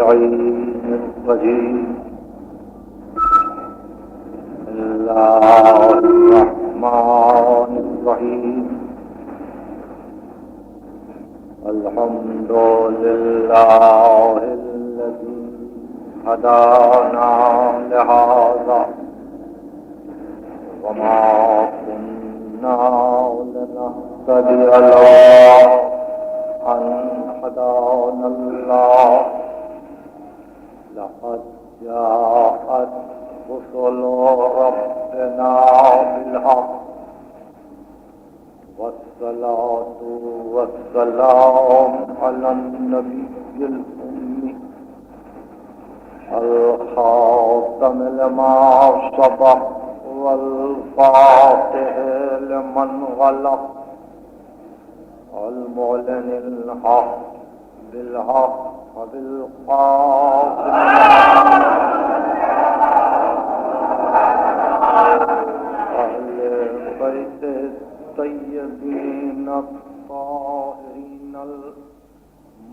اللعين الرجيم. بسم الله الرحمن الرحيم. الحمد لله الذي هدانا لهذا وما كنا لنهتدي لولا أن هدانا الله. لقد جاءت رسل ربنا بالحق والصلاة والسلام على النبي الأمي الخاتم لما سبق والفاتح لمن غلق المعلن الحق بالحق وبالقاسم أهل بيت الطيبين الطاهرين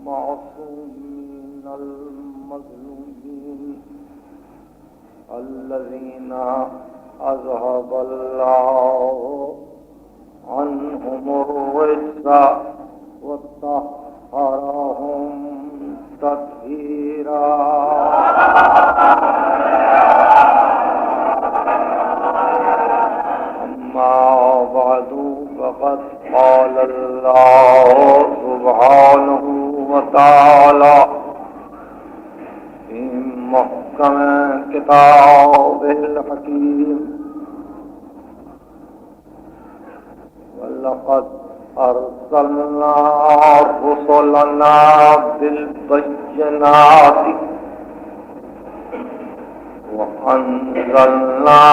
المعصومين المظلومين الذين أذهب الله عنهم الرجس وطهرهم تطهيرا. أما بعد فقد قال الله سبحانه وتعالى في محكم كتابه الحكيم: وَلَقَدْ أَرْسَلْنَا رُسُلَنَا بِالْبَيِّنَاتِ وَأَنزَلْنَا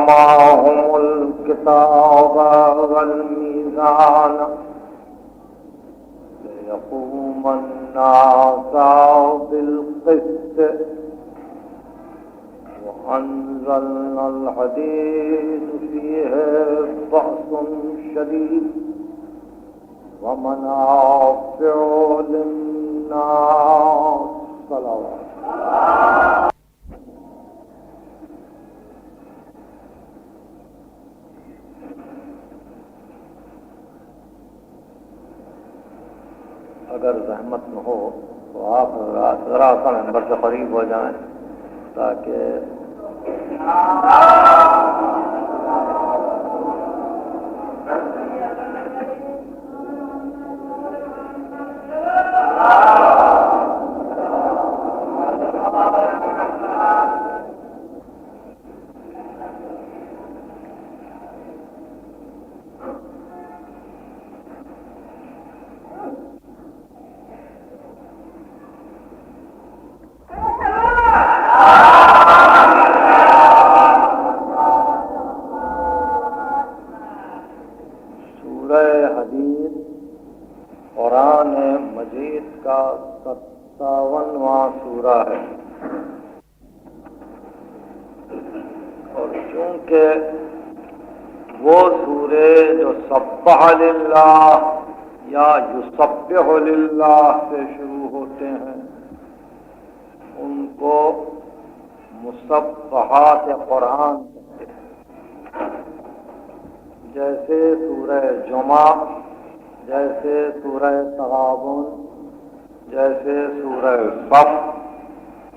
مَعَهُمُ الْكِتَابَ وَالْمِيزَانَ لِيَقُومَ النَّاسُ بِالْقِسْطِ وأنزلنا الحديد فيه بأس شديد ومنافع للناس. صلوات. اگر زحمت نہ ہو تو آپ ذرا سا ممبر سے قریب ہو جائیں تاکہ للہ یا یسبح للہ سے شروع ہوتے ہیں، ان کو مسبحات قرآن کہتے ہیں. جیسے سورہ جمعہ، جیسے سورہ تغابن، جیسے سورہ صف،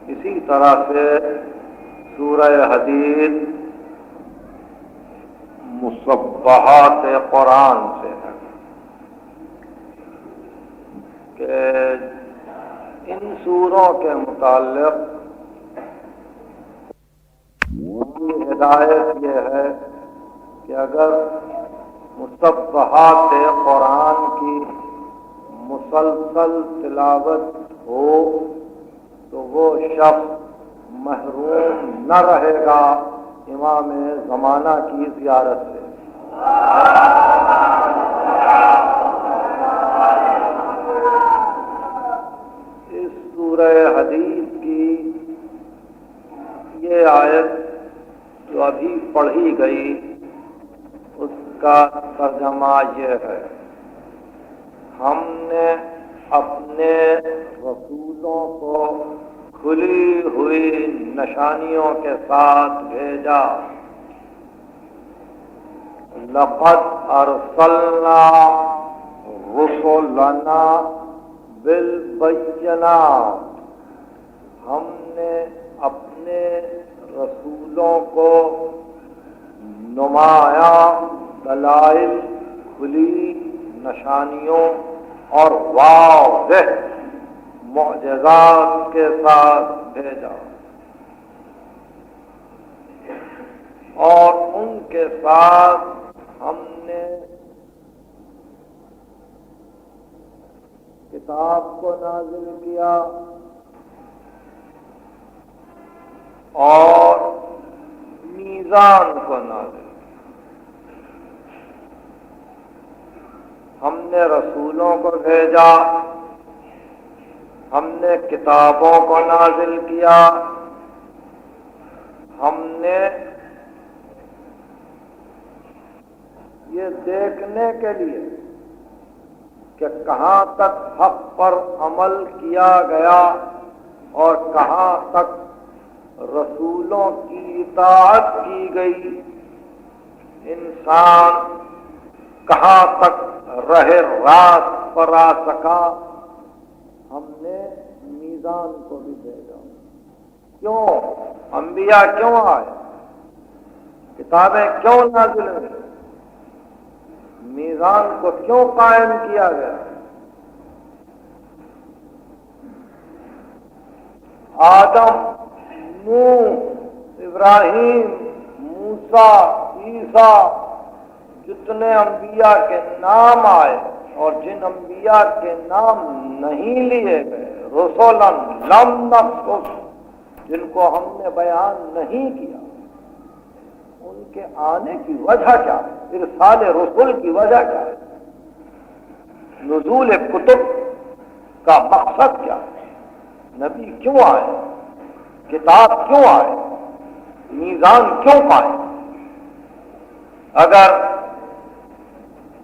اسی طرح سے سورہ حدید مسبحات قرآن سے ہے کہ ان سوروں کے متعلق ہدایت یہ ہے کہ اگر مسبحات قرآن کی مسلسل تلاوت ہو تو وہ شخص محروم نہ رہے گا امام زمانہ کی زیارت سے. اس سورہ حدید کی یہ آیت جو ابھی پڑھی گئی اس کا ترجمہ یہ ہے: ہم نے اپنے رسولوں کو کھلی ہوئی نشانیوں کے ساتھ بھیجا۔ لقد ارسلنا رسلنا بالبینات، ہم نے اپنے رسولوں کو نمایاں دلائل، کھلی نشانیوں اور واضح معجزات کے ساتھ بھیجا، اور ان کے ساتھ ہم نے کتاب کو نازل کیا اور میزان کو نازل کیا۔ ہم نے رسولوں کو بھیجا، ہم نے کتابوں کو نازل کیا، ہم نے یہ دیکھنے کے لیے کہ کہاں تک حق پر عمل کیا گیا اور کہاں تک رسولوں کی اطاعت کی گئی، انسان کہاں تک راہ راست پر آ سکا، ہم نے میزان کو بھی بھیجا۔ کیوں؟ انبیاء کیوں آئے؟ کتابیں کیوں نازل ہوئی؟ میزان کو کیوں قائم کیا گیا؟ آدم، نوح، ابراہیم، موسیٰ، عیسیٰ، جتنے انبیاء کے نام آئے اور جن انبیاء کے نام نہیں لیے گئے، رسولن لم نقصص، جن کو ہم نے بیان نہیں کیا، ان کے آنے کی وجہ کیا ہے؟ ارسال رسول کی وجہ کیا ہے؟ نزول کتب کا مقصد کیا ہے؟ نبی کیوں آئے؟ کتاب کیوں آئے؟ میزان کیوں پائے؟ اگر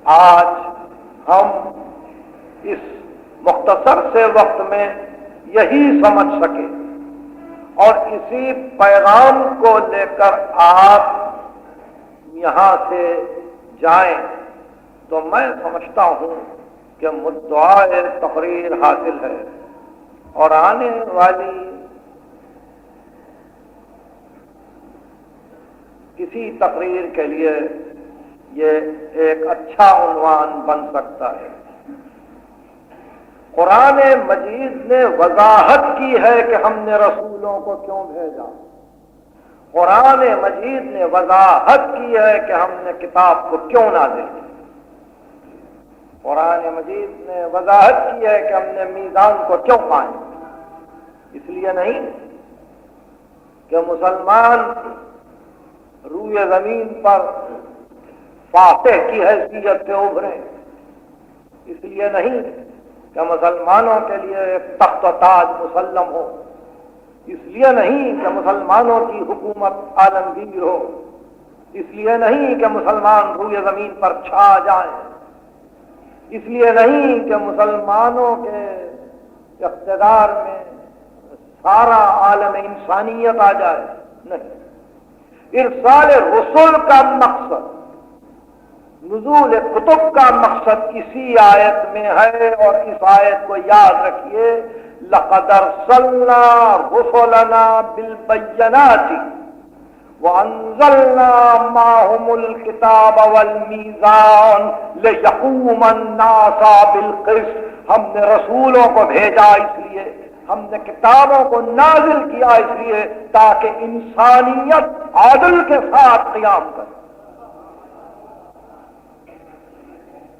آج ہم اس مختصر سے وقت میں یہی سمجھ سکے اور اسی پیغام کو لے کر آپ یہاں سے جائیں تو میں سمجھتا ہوں کہ مدعا تقریر حاصل ہے، اور آنے والی کسی تقریر کے لیے یہ ایک اچھا عنوان بن سکتا ہے۔ قرآن مجید نے وضاحت کی ہے کہ ہم نے رسولوں کو کیوں بھیجا، قرآن مجید نے وضاحت کی ہے کہ ہم نے کتاب کو کیوں نازل کیا، قرآن مجید نے وضاحت کی ہے کہ ہم نے میزان کو کیوں قائم کیا۔ اس لیے نہیں کہ مسلمان روئے زمین پر فاتح کی حیثیت سے ابھرے، اس لیے نہیں کہ مسلمانوں کے لیے ایک تخت و تاج مسلم ہو، اس لیے نہیں کہ مسلمانوں کی حکومت عالمگیر ہو، اس لیے نہیں کہ مسلمان روئے زمین پر چھا جائیں، اس لیے نہیں کہ مسلمانوں کے اقتدار میں سارا عالم انسانیت آ جائے، نہیں۔ ارسال رسول کا مقصد، نزول کتب کا مقصد اسی آیت میں ہے، اور اس آیت کو یاد رکھیے، لقد ارسلنا رسلنا بالبینات وانزلنا معهم الكتاب والمیزان لیقوم الناس بالقسط، ہم نے رسولوں کو بھیجا اس لیے، ہم نے کتابوں کو نازل کیا اس لیے تاکہ انسانیت عدل کے ساتھ قیام کرے،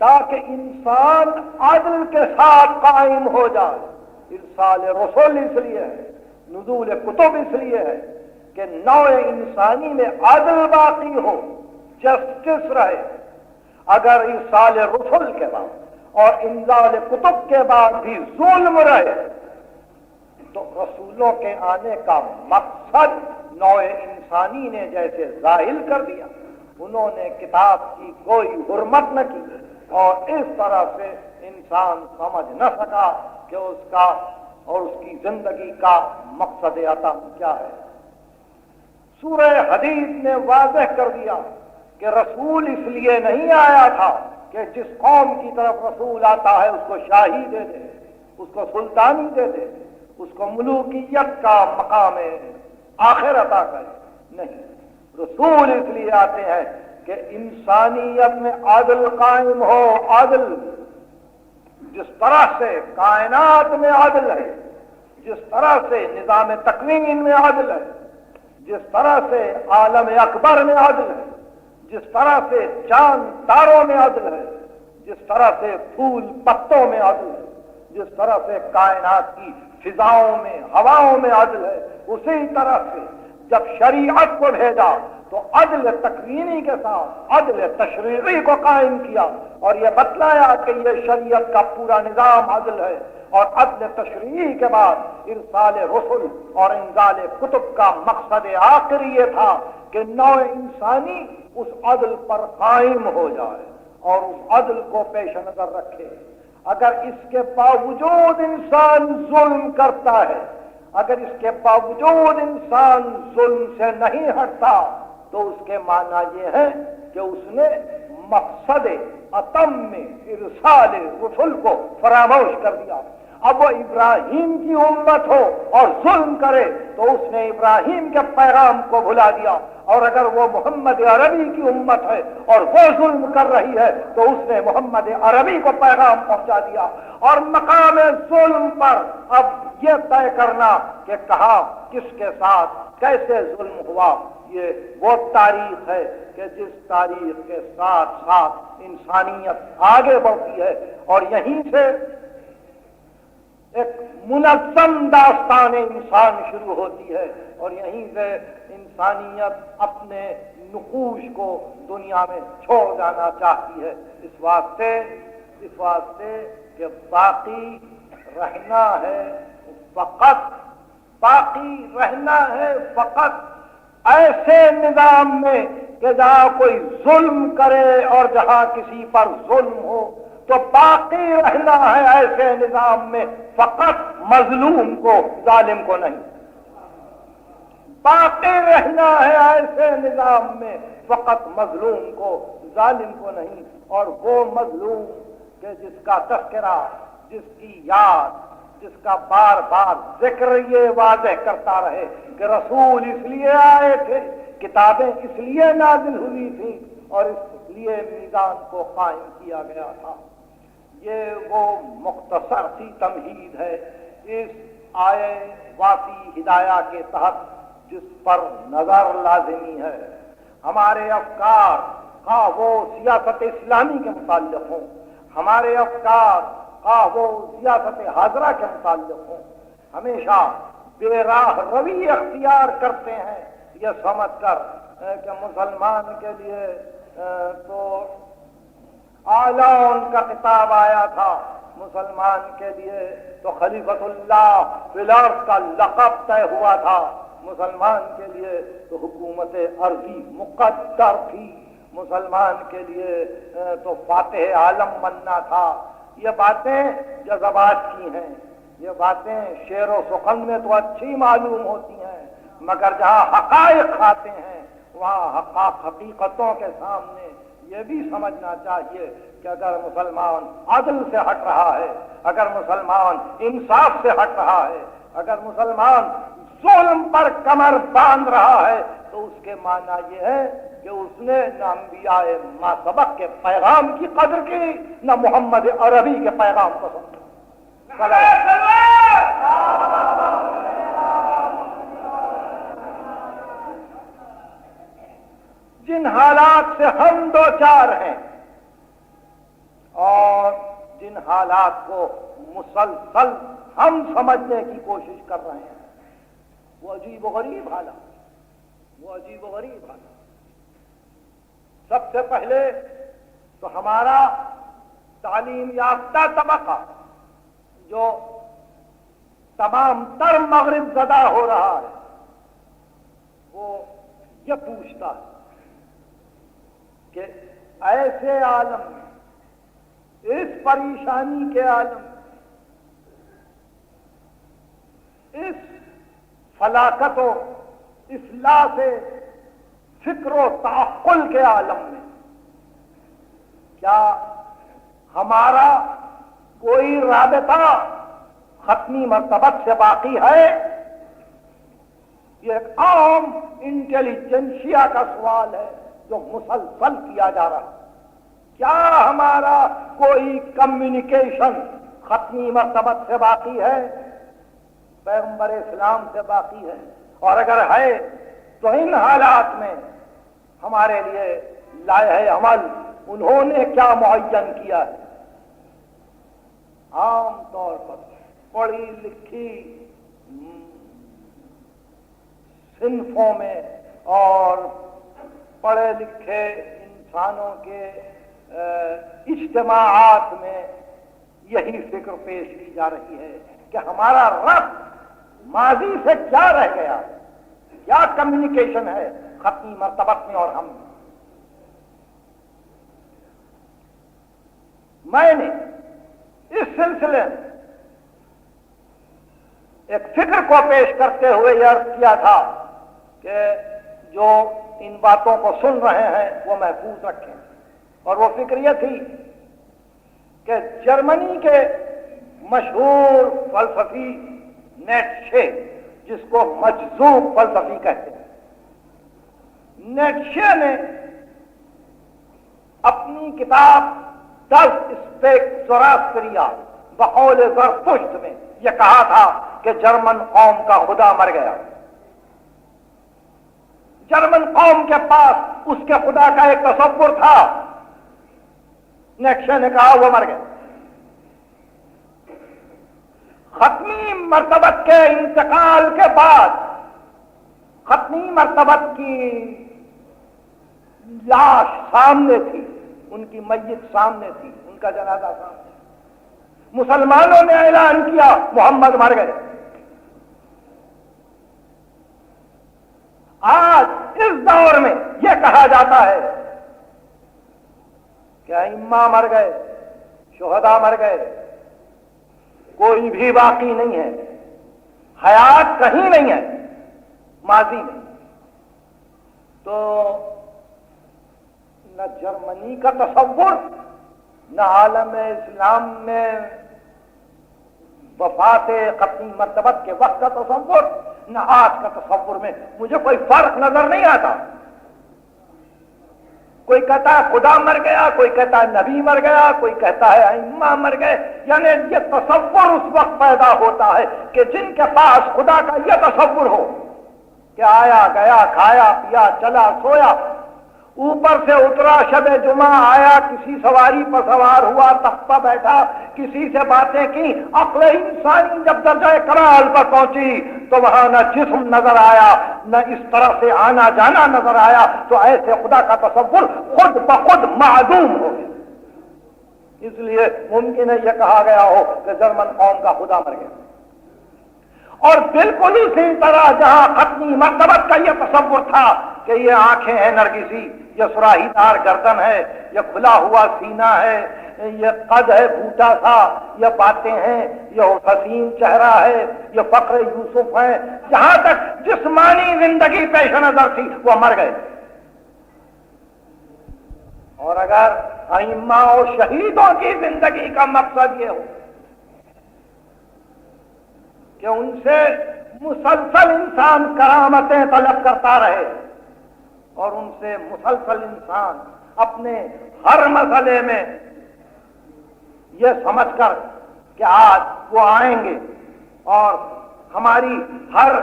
تاکہ انسان عدل کے ساتھ قائم ہو جائے۔ ارسال رسول اس لیے ہے، نزول کتب اس لیے ہے کہ نوع انسانی میں عدل باقی ہو، جسٹس رہے۔ اگر ارسال رسول کے بعد اور انزال کتب کے بعد بھی ظلم رہے تو رسولوں کے آنے کا مقصد نوع انسانی نے جیسے ظاہر کر دیا، انہوں نے کتاب کی کوئی حرمت نہ کی، اور اس طرح سے انسان سمجھ نہ سکا کہ اس کا اور اس کی زندگی کا مقصد عطا کیا ہے۔ سورہ حدید نے واضح کر دیا کہ رسول اس لیے نہیں آیا تھا کہ جس قوم کی طرف رسول آتا ہے اس کو شاہی دے دے، اس کو سلطانی دے دے، اس کو ملوکیت کا مقام آخر عطا کرے، نہیں، رسول اس لیے آتے ہیں کہ انسانیت میں عدل قائم ہو۔ عدل جس طرح سے کائنات میں عدل ہے، جس طرح سے نظام تکوین میں عدل ہے، جس طرح سے عالم اکبر میں عدل ہے، جس طرح سے چاند تاروں میں عدل ہے، جس طرح سے پھول پتوں میں عدل ہے، جس طرح سے کائنات کی فضاؤں میں ہواؤں میں عدل ہے، اسی طرح سے جب شریعت کو بھیجا تو عدل تکوینی کے ساتھ عدل تشریعی کو قائم کیا اور یہ بتلایا کہ یہ شریعت کا پورا نظام عدل ہے، اور عدل تشریعی کے بعد ارسال رسل اور انزال کتب کا مقصد آخری یہ تھا کہ نوع انسانی اس عدل پر قائم ہو جائے اور اس عدل کو پیش نظر رکھے۔ اگر اس کے باوجود انسان ظلم کرتا ہے، اگر اس کے باوجود انسان ظلم سے نہیں ہٹتا تو اس کے معنی یہ ہے کہ اس نے مقصد اتم میں ارسال رسل کو فراموش کر دیا۔ اب وہ ابراہیم کی امت ہو اور ظلم کرے تو اس نے ابراہیم کے پیغام کو بھلا دیا، اور اگر وہ محمد عربی کی امت ہے اور وہ ظلم کر رہی ہے تو اس نے محمد عربی کو پیغام پہنچا دیا۔ اور مقام ظلم پر اب یہ طے کرنا کہ کہاں کس کے ساتھ کیسے ظلم ہوا، یہ وہ تاریخ ہے کہ جس تاریخ کے ساتھ ساتھ انسانیت آگے بڑھتی ہے، اور یہیں سے ایک منظم داستان انسان شروع ہوتی ہے، اور یہیں سے انسانیت اپنے نقوش کو دنیا میں چھوڑ جانا چاہتی ہے۔ اس واسطے کہ باقی رہنا ہے فقط ایسے نظام میں کہ جہاں کوئی ظلم کرے اور جہاں کسی پر ظلم ہو، تو باقی رہنا ہے ایسے نظام میں فقط مظلوم کو، ظالم کو نہیں۔ باقی رہنا ہے ایسے نظام میں فقط مظلوم کو، ظالم کو نہیں۔ اور وہ مظلوم کہ جس کا تذکرہ، جس کی یاد، جس کا بار بار ذکر یہ واضح کرتا رہے کہ رسول اس لیے آئے تھے، کتابیں اس لیے نازل ہوئی تھیں، اور اس لیے میزان کو قائم کیا گیا تھا۔ یہ وہ مختصر سی تمہید ہے اس آئے واقعی ہدایہ کے تحت جس پر نظر لازمی ہے۔ ہمارے افکار خواہ وہ سیاست اسلامی کے متعلق ہوں، ہمارے افکار خواہ وہ سیاست حاضرہ کے متعلق ہوں، ہمیشہ بے راہ روی اختیار کرتے ہیں یہ سمجھ کر کہ مسلمان کے لیے تو اعلیٰ ان کا خطاب آیا تھا، مسلمان کے لیے تو خلیفۃ اللہ فی الارض کا لقب طے ہوا تھا، مسلمان کے لیے تو حکومت عرضی مقدر تھی، مسلمان کے لیے تو فاتح عالم بننا تھا۔ یہ باتیں جذبات کی ہیں، یہ باتیں شعر و سخن میں تو اچھی معلوم ہوتی ہیں، مگر جہاں حقائق آتے ہیں وہاں حقیقتوں کے سامنے یہ بھی سمجھنا چاہیے کہ اگر مسلمان عدل سے ہٹ رہا ہے، اگر مسلمان انصاف سے ہٹ رہا ہے، اگر مسلمان ظلم پر کمر باندھ رہا ہے تو اس کے معنی یہ ہے کہ اس نے نہ انبیاء ما سبق کے پیغام کی قدر کی، نہ محمد عربی کے پیغام کو سمجھا۔ جن حالات سے ہم دو چار ہیں اور جن حالات کو مسلسل ہم سمجھنے کی کوشش کر رہے ہیں، وہ عجیب و غریب حالات، وہ عجیب و غریب حالات۔ سب سے پہلے تو ہمارا تعلیم یافتہ طبقہ جو تمام تر مغرب زدہ ہو رہا ہے، وہ یہ پوچھتا ہے کہ ایسے عالم میں، اس پریشانی کے عالم میں فلاکت و اصلاح سے فکر و تعقل کے عالم میں کیا ہمارا کوئی رابطہ ختمی مرتبت سے باقی ہے؟ یہ ایک عام انٹیلیجنشیا کا سوال ہے جو مسلسل کیا جا رہا ہے۔ کیا ہمارا کوئی کمیونیکیشن ختمی مرتبت سے باقی ہے، پیغمبر اسلام سے باقی ہے؟ اور اگر ہے تو ان حالات میں ہمارے لیے لائحہ عمل انہوں نے کیا معین کیا ہے؟ عام طور پر پڑھی لکھی صنفوں میں اور پڑھے لکھے انسانوں کے اجتماعات میں یہی فکر پیش کی جا رہی ہے کہ ہمارا ربط ماضی سے کیا رہ گیا، کیا کمیونیکیشن ہے ختمی مرتبت میں اور ہم میں۔ میں نے اس سلسلے میں ایک فکر کو پیش کرتے ہوئے یہ عرض کیا تھا کہ جو ان باتوں کو سن رہے ہیں وہ محفوظ رکھیں، اور وہ فکر یہ تھی کہ جرمنی کے مشہور فلسفی نیٹشے، جس کو مجذوب فلسفی کہتے ہیں، نیٹشے نے اپنی کتاب دس اسپیک زوراسٹریا بقول زرتشت میں یہ کہا تھا کہ جرمن قوم کا خدا مر گیا۔ جرمن قوم کے پاس اس کے خدا کا ایک تصور تھا، نیٹشے نے کہا وہ مر گیا۔ ختمی مرتبت کے انتقال کے بعد ختمی مرتبت کی لاش سامنے تھی، ان کی میت سامنے تھی، ان کا جنازہ سامنے تھی۔ مسلمانوں نے اعلان کیا محمد مر گئے۔ آج اس دور میں یہ کہا جاتا ہے کہ ائمہ مر گئے، شہداء مر گئے، کوئی بھی باقی نہیں ہے، حیات کہیں نہیں ہے ماضی میں۔ تو نہ جرمنی کا تصور، نہ عالم اسلام میں وفات ختمی مرتبت کے وقت کا تصور، نہ آج کا تصور میں مجھے کوئی فرق نظر نہیں آتا۔ کوئی کہتا ہے خدا مر گیا، کوئی کہتا ہے نبی مر گیا، کوئی کہتا ہے ائمہ مر گئے۔ یعنی یہ تصور اس وقت پیدا ہوتا ہے کہ جن کے پاس خدا کا یہ تصور ہو کہ آیا گیا، کھایا پیا، چلا سویا، اوپر سے اترا شب جمعہ، آیا کسی سواری پر سوار ہوا، تخت پر بیٹھا، کسی سے باتیں کی۔ عقل انسانی جب درجہ کمال پر پہنچی تو وہاں نہ جسم نظر آیا، نہ اس طرح سے آنا جانا نظر آیا، تو ایسے خدا کا تصور خود بخود معدوم ہو گیا۔ اس لیے ممکن ہے یہ کہا گیا ہو کہ جرمن قوم کا خدا مر گیا۔ اور بالکل اسی طرح جہاں ختمی مرتبت کا یہ تصور تھا کہ یہ آنکھیں ہیں نرگسی، یہ سراہی دار گردن ہے، یہ کھلا ہوا سینہ ہے، یہ قد ہے بھوٹا سا، یہ باتیں ہیں، یہ حسین چہرہ ہے، یہ فخر یوسف ہے، جہاں تک جسمانی زندگی پیش نظر تھی وہ مر گئے۔ اور اگر ائمہ اور شہیدوں کی زندگی کا مقصد یہ ہو کہ ان سے مسلسل انسان کرامتیں طلب کرتا رہے اور ان سے مسلسل انسان اپنے ہر مسئلے میں یہ سمجھ کر کہ آج وہ آئیں گے اور ہماری ہر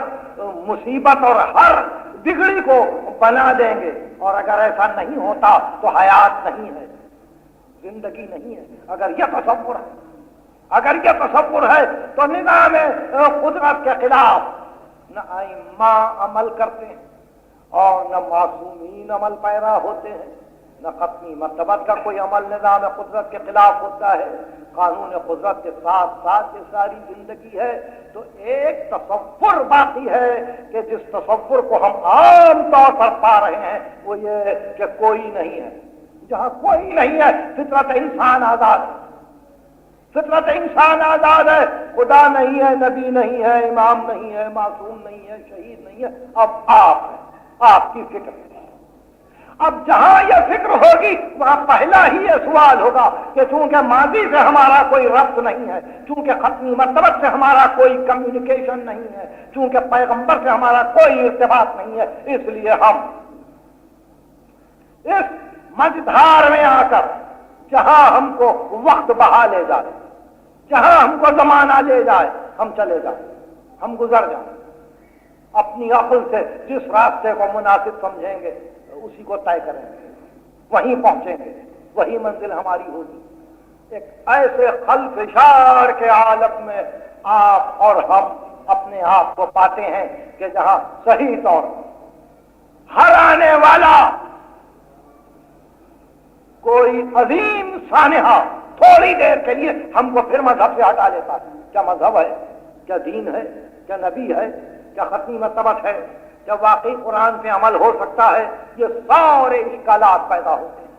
مصیبت اور ہر بگڑی کو بنا دیں گے، اور اگر ایسا نہیں ہوتا تو حیات نہیں ہے، زندگی نہیں ہے۔ اگر یہ تصور ہے، اگر یہ تصور ہے تو نظام قدرت کے خلاف نہ ائمہ عمل کرتے ہیں اور نہ معصومین عمل پیرا ہوتے ہیں، نہ ختمی مرتبت کا کوئی عمل نظام قدرت کے خلاف ہوتا ہے۔ قانون قدرت کے ساتھ ساتھ یہ ساری زندگی ہے۔ تو ایک تصور باقی ہے کہ جس تصور کو ہم عام طور پر پا رہے ہیں وہ یہ کہ کوئی نہیں ہے۔ جہاں کوئی نہیں ہے فطرت انسان آزاد ہے، فطرت انسان آزاد ہے۔ خدا نہیں ہے، نبی نہیں ہے، امام نہیں ہے، معصوم نہیں ہے، شہید نہیں ہے، اب آپ ہے، آپ کی فکر ہے۔ اب جہاں یہ فکر ہوگی وہاں پہلا ہی یہ سوال ہوگا کہ چونکہ ماضی سے ہمارا کوئی ربط نہیں ہے، چونکہ ختمی مرتبت سے ہمارا کوئی کمیونیکیشن نہیں ہے، چونکہ پیغمبر سے ہمارا کوئی ارتباط نہیں ہے، اس لیے ہم اس مجدھار میں آ کر جہاں ہم کو وقت بہا لے جائے، جہاں ہم کو زمانہ لے جائے، ہم چلے جائیں، ہم گزر جائیں، اپنی عقل سے جس راستے کو مناسب سمجھیں گے اسی کو طے کریں گے، وہیں پہنچیں گے، وہی منزل ہماری ہوگی۔ ایک ایسے خلفشار کے عالم میں آپ اور ہم اپنے آپ کو پاتے ہیں کہ جہاں صحیح طور ہر آنے والا کوئی عظیم سانحہ تھوڑی دیر کے لیے ہم کو پھر مذہب سے ہٹا لیتا ہے۔ کیا مذہب ہے؟ کیا دین ہے؟ کیا نبی ہے؟ کیا ختمی مرتبت ہے؟ کیا واقعی قرآن پہ عمل ہو سکتا ہے؟ یہ سارے اشکالات پیدا ہوتے ہیں۔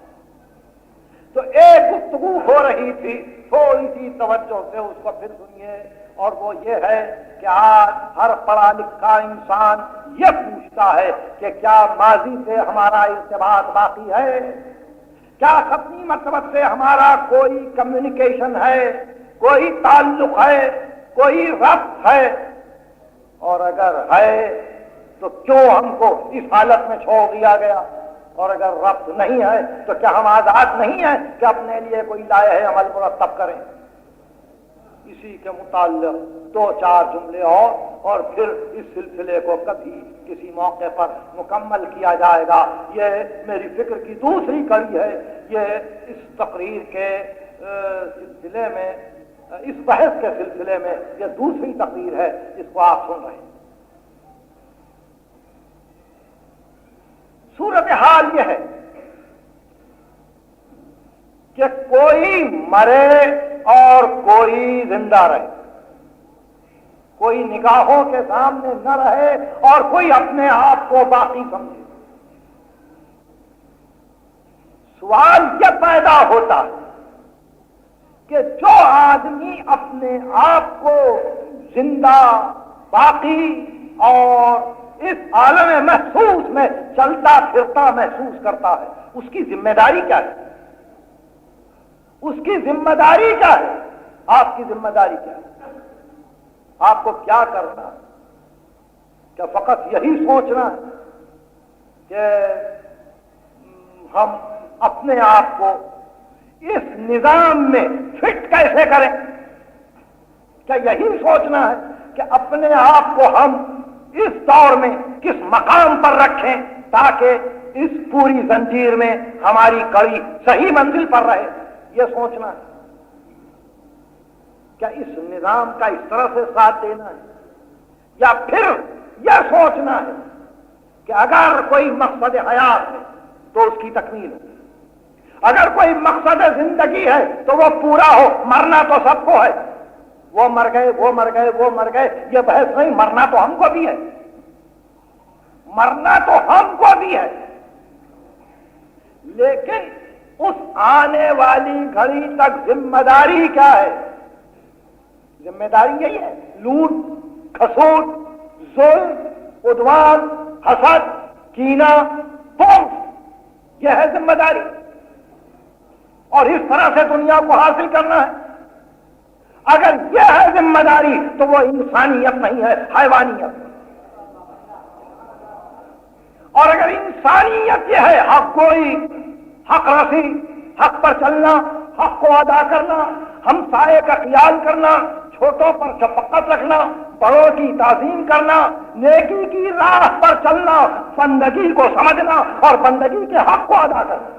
تو ایک گفتگو ہو رہی تھی، تھوڑی سی توجہ سے اس کو پھر سنیے، اور وہ یہ ہے کہ آج ہر پڑھا لکھا انسان یہ پوچھتا ہے کہ کیا ماضی سے ہمارا ارتباط باقی ہے؟ کیا ختمی مرتبت سے ہمارا کوئی کمیونیکیشن ہے، کوئی تعلق ہے، کوئی ربط ہے؟ اور اگر ہے تو کیوں ہم کو اس حالت میں چھوڑ دیا گیا؟ اور اگر ربط نہیں ہے تو کیا ہم آزاد نہیں ہیں کہ اپنے لیے کوئی لائحہ عمل مرتب کریں؟ اسی کے متعلق دو چار جملے اور پھر اس سلسلے کو کبھی کسی موقع پر مکمل کیا جائے گا۔ یہ میری فکر کی دوسری کڑی ہے، یہ اس تقریر کے سلسلے میں، اس بحث کے سلسلے میں یہ دوسری تقریر ہے، اس کو آپ سن رہے ہیں۔ صورتحال یہ ہے کہ کوئی مرے اور کوئی زندہ رہے، کوئی نگاہوں کے سامنے نہ رہے اور کوئی اپنے آپ کو باقی سمجھے۔ سوال یہ پیدا ہوتا ہے کہ جو آدمی اپنے آپ کو زندہ، باقی اور اس عالم محسوس میں چلتا پھرتا محسوس کرتا ہے، اس کی ذمہ داری کیا ہے؟ اس کی ذمہ داری کیا ہے؟ آپ کی ذمہ داری کیا ہے؟ آپ کو کیا کرنا ہے؟ کیا فقط یہی سوچنا ہے کہ ہم اپنے آپ کو اس نظام میں فٹ کیسے کریں؟ کیا یہی سوچنا ہے کہ اپنے آپ کو ہم اس دور میں کس مقام پر رکھیں تاکہ اس پوری زنجیر میں ہماری کڑی صحیح منزل پر رہے؟ یہ سوچنا ہے۔ کیا اس نظام کا اس طرح سے ساتھ دینا ہے، یا پھر یہ سوچنا ہے کہ اگر کوئی مقصد حیات ہے تو اس کی تکمیل ہو، اگر کوئی مقصد زندگی ہے تو وہ پورا ہو، مرنا تو سب کو ہے، وہ مر گئے، وہ مر گئے، وہ مر گئے، یہ بحث نہیں، مرنا تو ہم کو بھی ہے، مرنا تو ہم کو بھی ہے، لیکن اس آنے والی گھڑی تک ذمہ داری کیا ہے؟ ذمہ داری یہی ہے، لوٹ کھسوٹ، ظلم، عدوان، حسد، کینہ، بغض، یہ ہے ذمہ داری، اور اس طرح سے دنیا کو حاصل کرنا ہے۔ اگر یہ ہے ذمہ داری تو وہ انسانیت نہیں ہے، حیوانیت۔ اور اگر انسانیت یہ ہے، حق گوئی، حق رسی، حق پر چلنا، حق کو ادا کرنا، ہمسائے کا خیال کرنا، چھوٹوں پر شفقت رکھنا، بڑوں کی تعظیم کرنا، نیکی کی راہ پر چلنا، بندگی کو سمجھنا اور بندگی کے حق کو ادا کرنا،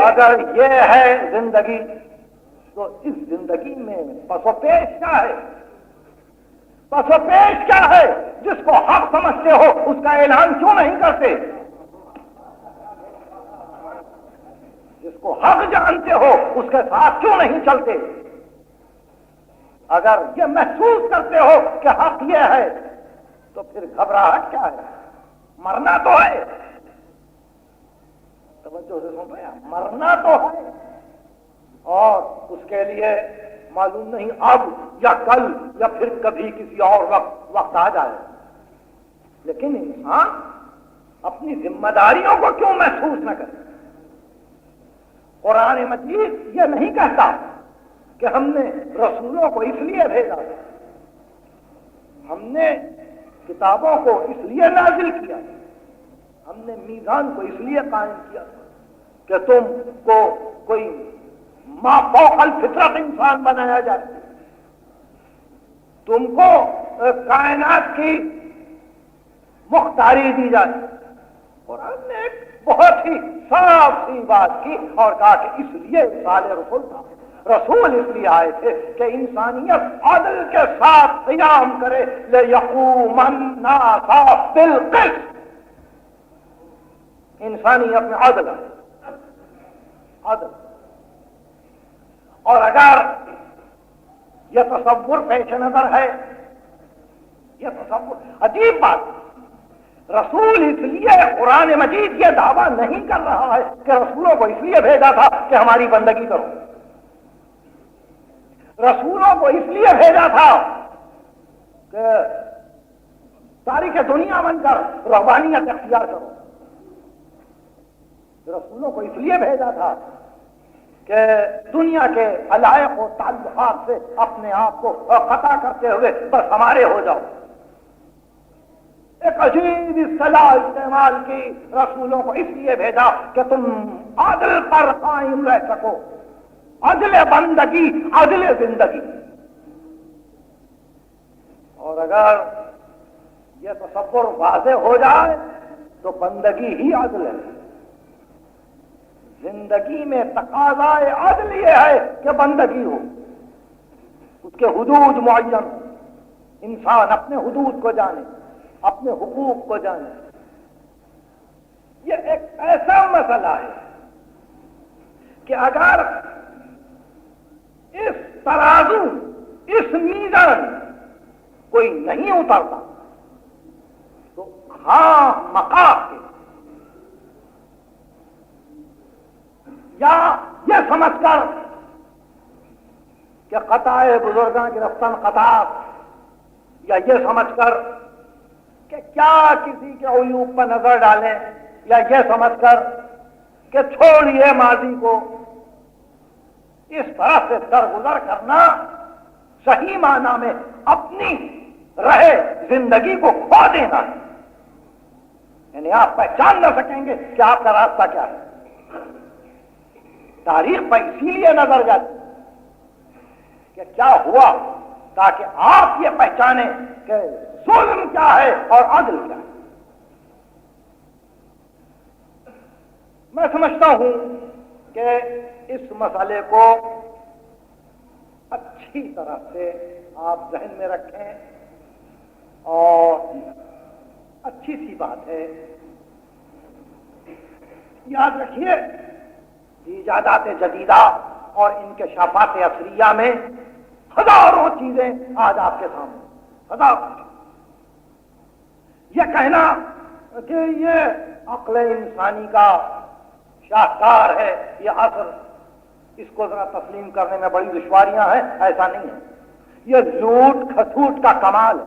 اگر یہ ہے زندگی تو اس زندگی میں پس و پیش کیا ہے؟ پس و پیش کیا ہے؟ جس کو حق سمجھتے ہو اس کا اعلان کیوں نہیں کرتے؟ جس کو حق جانتے ہو اس کے ساتھ کیوں نہیں چلتے؟ اگر یہ محسوس کرتے ہو کہ حق یہ ہے تو پھر گھبراہٹ کیا ہے؟ مرنا تو ہے، توجہ سے سن رہے ہیں، مرنا تو ہے، اور اس کے لیے معلوم نہیں اب یا کل یا پھر کبھی کسی اور وقت آ جائے، لیکن انسان اپنی ذمہ داریوں کو کیوں محسوس نہ کرے؟ قرآن مجید یہ نہیں کہتا کہ ہم نے رسولوں کو اس لیے بھیجا، ہم نے کتابوں کو اس لیے نازل کیا، ہم نے میزان کو اس لیے قائم کیا کہ تم کو کوئی ما فوق الفطرت انسان بنایا جائے، تم کو کائنات کی مختاری دی جائے۔ اور ہم نے ایک بہت ہی صاف سی بات کی اور کہا کہ اس لیے رسالہ رسول تھا، رسول اس لیے آئے تھے کہ انسانیت عدل کے ساتھ قیام کرے، لِيَقُومَ النَّاسَ بِالْقِسْطِ، انسانیت میں عدل ہے، عدل۔ اور اگر یہ تصور پیش نظر ہے، یہ تصور عجیب بات، رسول اس لیے قرآن مجید یہ دعویٰ نہیں کر رہا ہے کہ رسولوں کو اس لیے بھیجا تھا کہ ہماری بندگی کرو، رسولوں کو اس لیے بھیجا تھا کہ تاریخ دنیا بن کر رحبانیت اختیار کرو، رسولوں کو اس لیے بھیجا تھا کہ دنیا کے علائق و تعلقات سے اپنے آپ کو قطع کرتے ہوئے بس ہمارے ہو جاؤ۔ ایک عجیب اصطلاح استعمال کی، رسولوں کو اس لیے بھیجا کہ تم عدل پر قائم رہ سکو، عدل بندگی، عدل زندگی۔ اور اگر یہ تصور واضح ہو جائے تو بندگی ہی عدل ہے۔ زندگی میں تقاضائے عدل یہ ہے کہ بندگی ہو، اس کے حدود معین ہو، انسان اپنے حدود کو جانے، اپنے حقوق کو جانے۔ یہ ایک ایسا مسئلہ ہے کہ اگر اس ترازو، اس میزان کوئی نہیں اترتا تو خواہ مخواہ کے یا یہ سمجھ کر کہ قطع بزرگاں کی رفتن قطع، یا یہ سمجھ کر کہ کیا کسی کے عیوب پر نظر ڈالیں، یا یہ سمجھ کر کہ چھوڑیے ماضی کو، اس طرح سے درگزر کرنا صحیح معنی میں اپنی رہے زندگی کو کھو دینا ہے۔ یعنی آپ پہچان نہ سکیں گے کہ آپ کا راستہ کیا ہے۔ تاریخ پر اسی لیے نظر جاتی کہ کیا ہوا، تاکہ آپ یہ پہچانیں کہ ظلم کیا ہے اور عدل کیا ہے۔ میں سمجھتا ہوں کہ اس مسئلے کو اچھی طرح سے آپ ذہن میں رکھیں، اور اچھی سی بات ہے، یاد رکھیے ایجادات جدیدہ اور انکشافات عصریہ میں ہزاروں چیزیں آج آپ کے سامنے، ہزاروں۔ یہ کہنا کہ یہ عقل انسانی کا شاہکار ہے یہ عصر، اس کو ذرا تسلیم کرنے میں بڑی دشواریاں ہیں، ایسا نہیں ہے۔ یہ لوٹ کھسوٹ کا کمال ہے،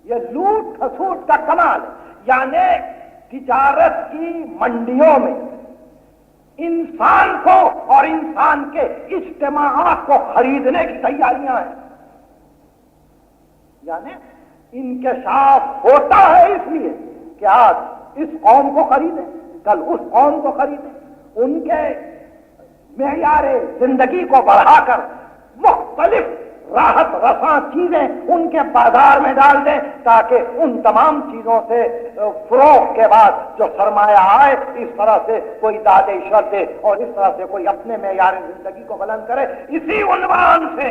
یہ لوٹ کھسوٹ کا کمال ہے۔ یعنی تجارت کی منڈیوں میں انسان کو اور انسان کے اجتماعات کو خریدنے کی تیاریاں ہیں۔ یعنی انکشاف ہوتا ہے اس لیے کہ آج اس قوم کو خریدیں، کل اس قوم کو خریدیں، ان کے معیار زندگی کو بڑھا کر مختلف راحت رساں چیزیں ان کے بازار میں ڈال دیں، تاکہ ان تمام چیزوں سے فروغ کے بعد جو سرمایہ آئے، اس طرح سے کوئی داد عشرت دے اور اس طرح سے کوئی اپنے معیار زندگی کو بلند کرے۔ اسی عنوان سے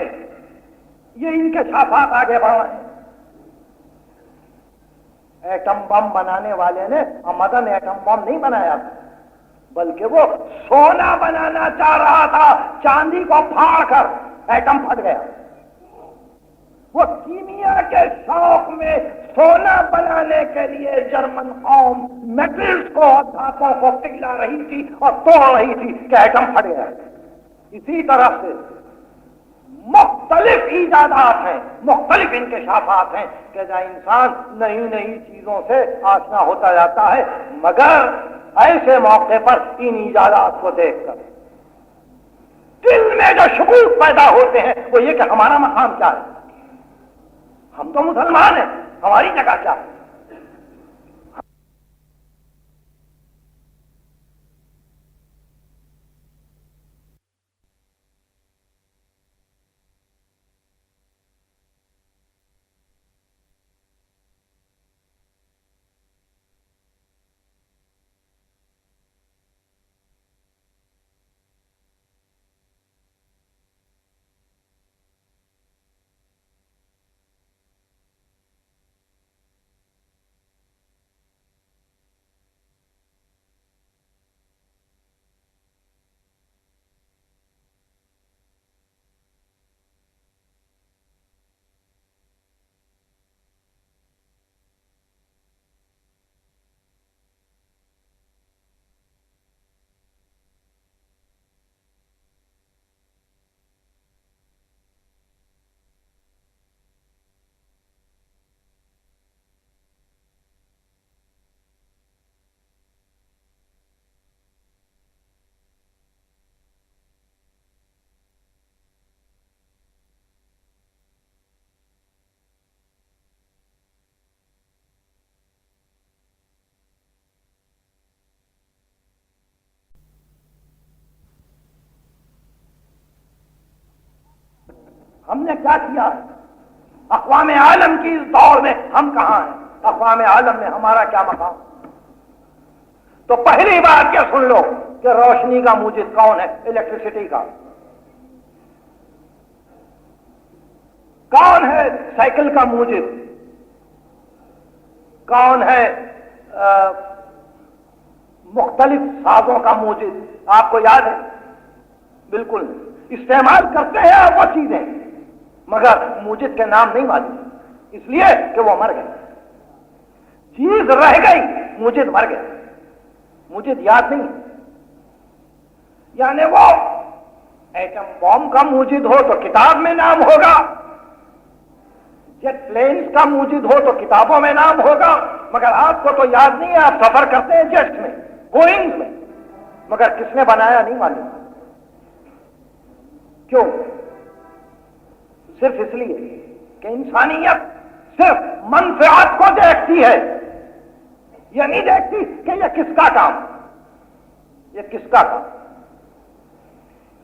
یہ انکشافات آگے بڑھے۔ ایٹم بم بنانے والے نے مدن ایٹم بم نہیں بنایا تھا، بلکہ وہ سونا بنانا چاہ رہا تھا، چاندی کو پھاڑ کر ایٹم پھٹ گیا۔ وہ کیمیا کے شوق میں سونا بنانے کے لیے جرمن قوم میٹلز کو اور دھاتوں کو پگھلا رہی تھی اور توڑ رہی تھی کہ ایٹم پھٹ گیا۔ اسی طرح سے مختلف ایجادات ہیں، مختلف انکشافات ہیں کہ جہاں انسان نئی نئی چیزوں سے آشنا ہوتا جاتا ہے، مگر ایسے موقع پر ان ایجادات کو دیکھ کر دل میں جو شکوک پیدا ہوتے ہیں وہ یہ کہ ہمارا مقام کیا ہے، ہم تو مسلمان ہیں، ہماری جگہ کیا ہے۔ ہم نے کیا کیا؟ اقوام عالم کی اس دور میں ہم کہاں ہیں؟ اقوام عالم میں ہمارا کیا مقام؟ تو پہلی بات کیا سن لو کہ روشنی کا موجد کون ہے؟ الیکٹریسٹی کا کون ہے؟ سائیکل کا موجد کون ہے؟ مختلف سازوں کا موجد آپ کو یاد ہے؟ بالکل استعمال کرتے ہیں آپ وہ چیزیں، مگر موجد کے نام نہیں معلوم، اس لیے کہ وہ مر گئے۔ چیز رہ گئی، موجد مر گئے، موجد یاد نہیں۔ یعنی وہ ایٹم بم کا موجد ہو تو کتاب میں نام ہوگا، جیٹ پلینز کا موجد ہو تو کتابوں میں نام ہوگا، مگر آپ کو تو یاد نہیں ہے۔ آپ سفر کرتے ہیں جیٹس میں، بوئنگ میں، مگر کس نے بنایا نہیں معلوم۔ کیوں؟ صرف اس لیے کہ انسانیت صرف منفعت کو دیکھتی ہے، یہ نہیں دیکھتی کہ یہ کس کا کام، یہ کس کا کام۔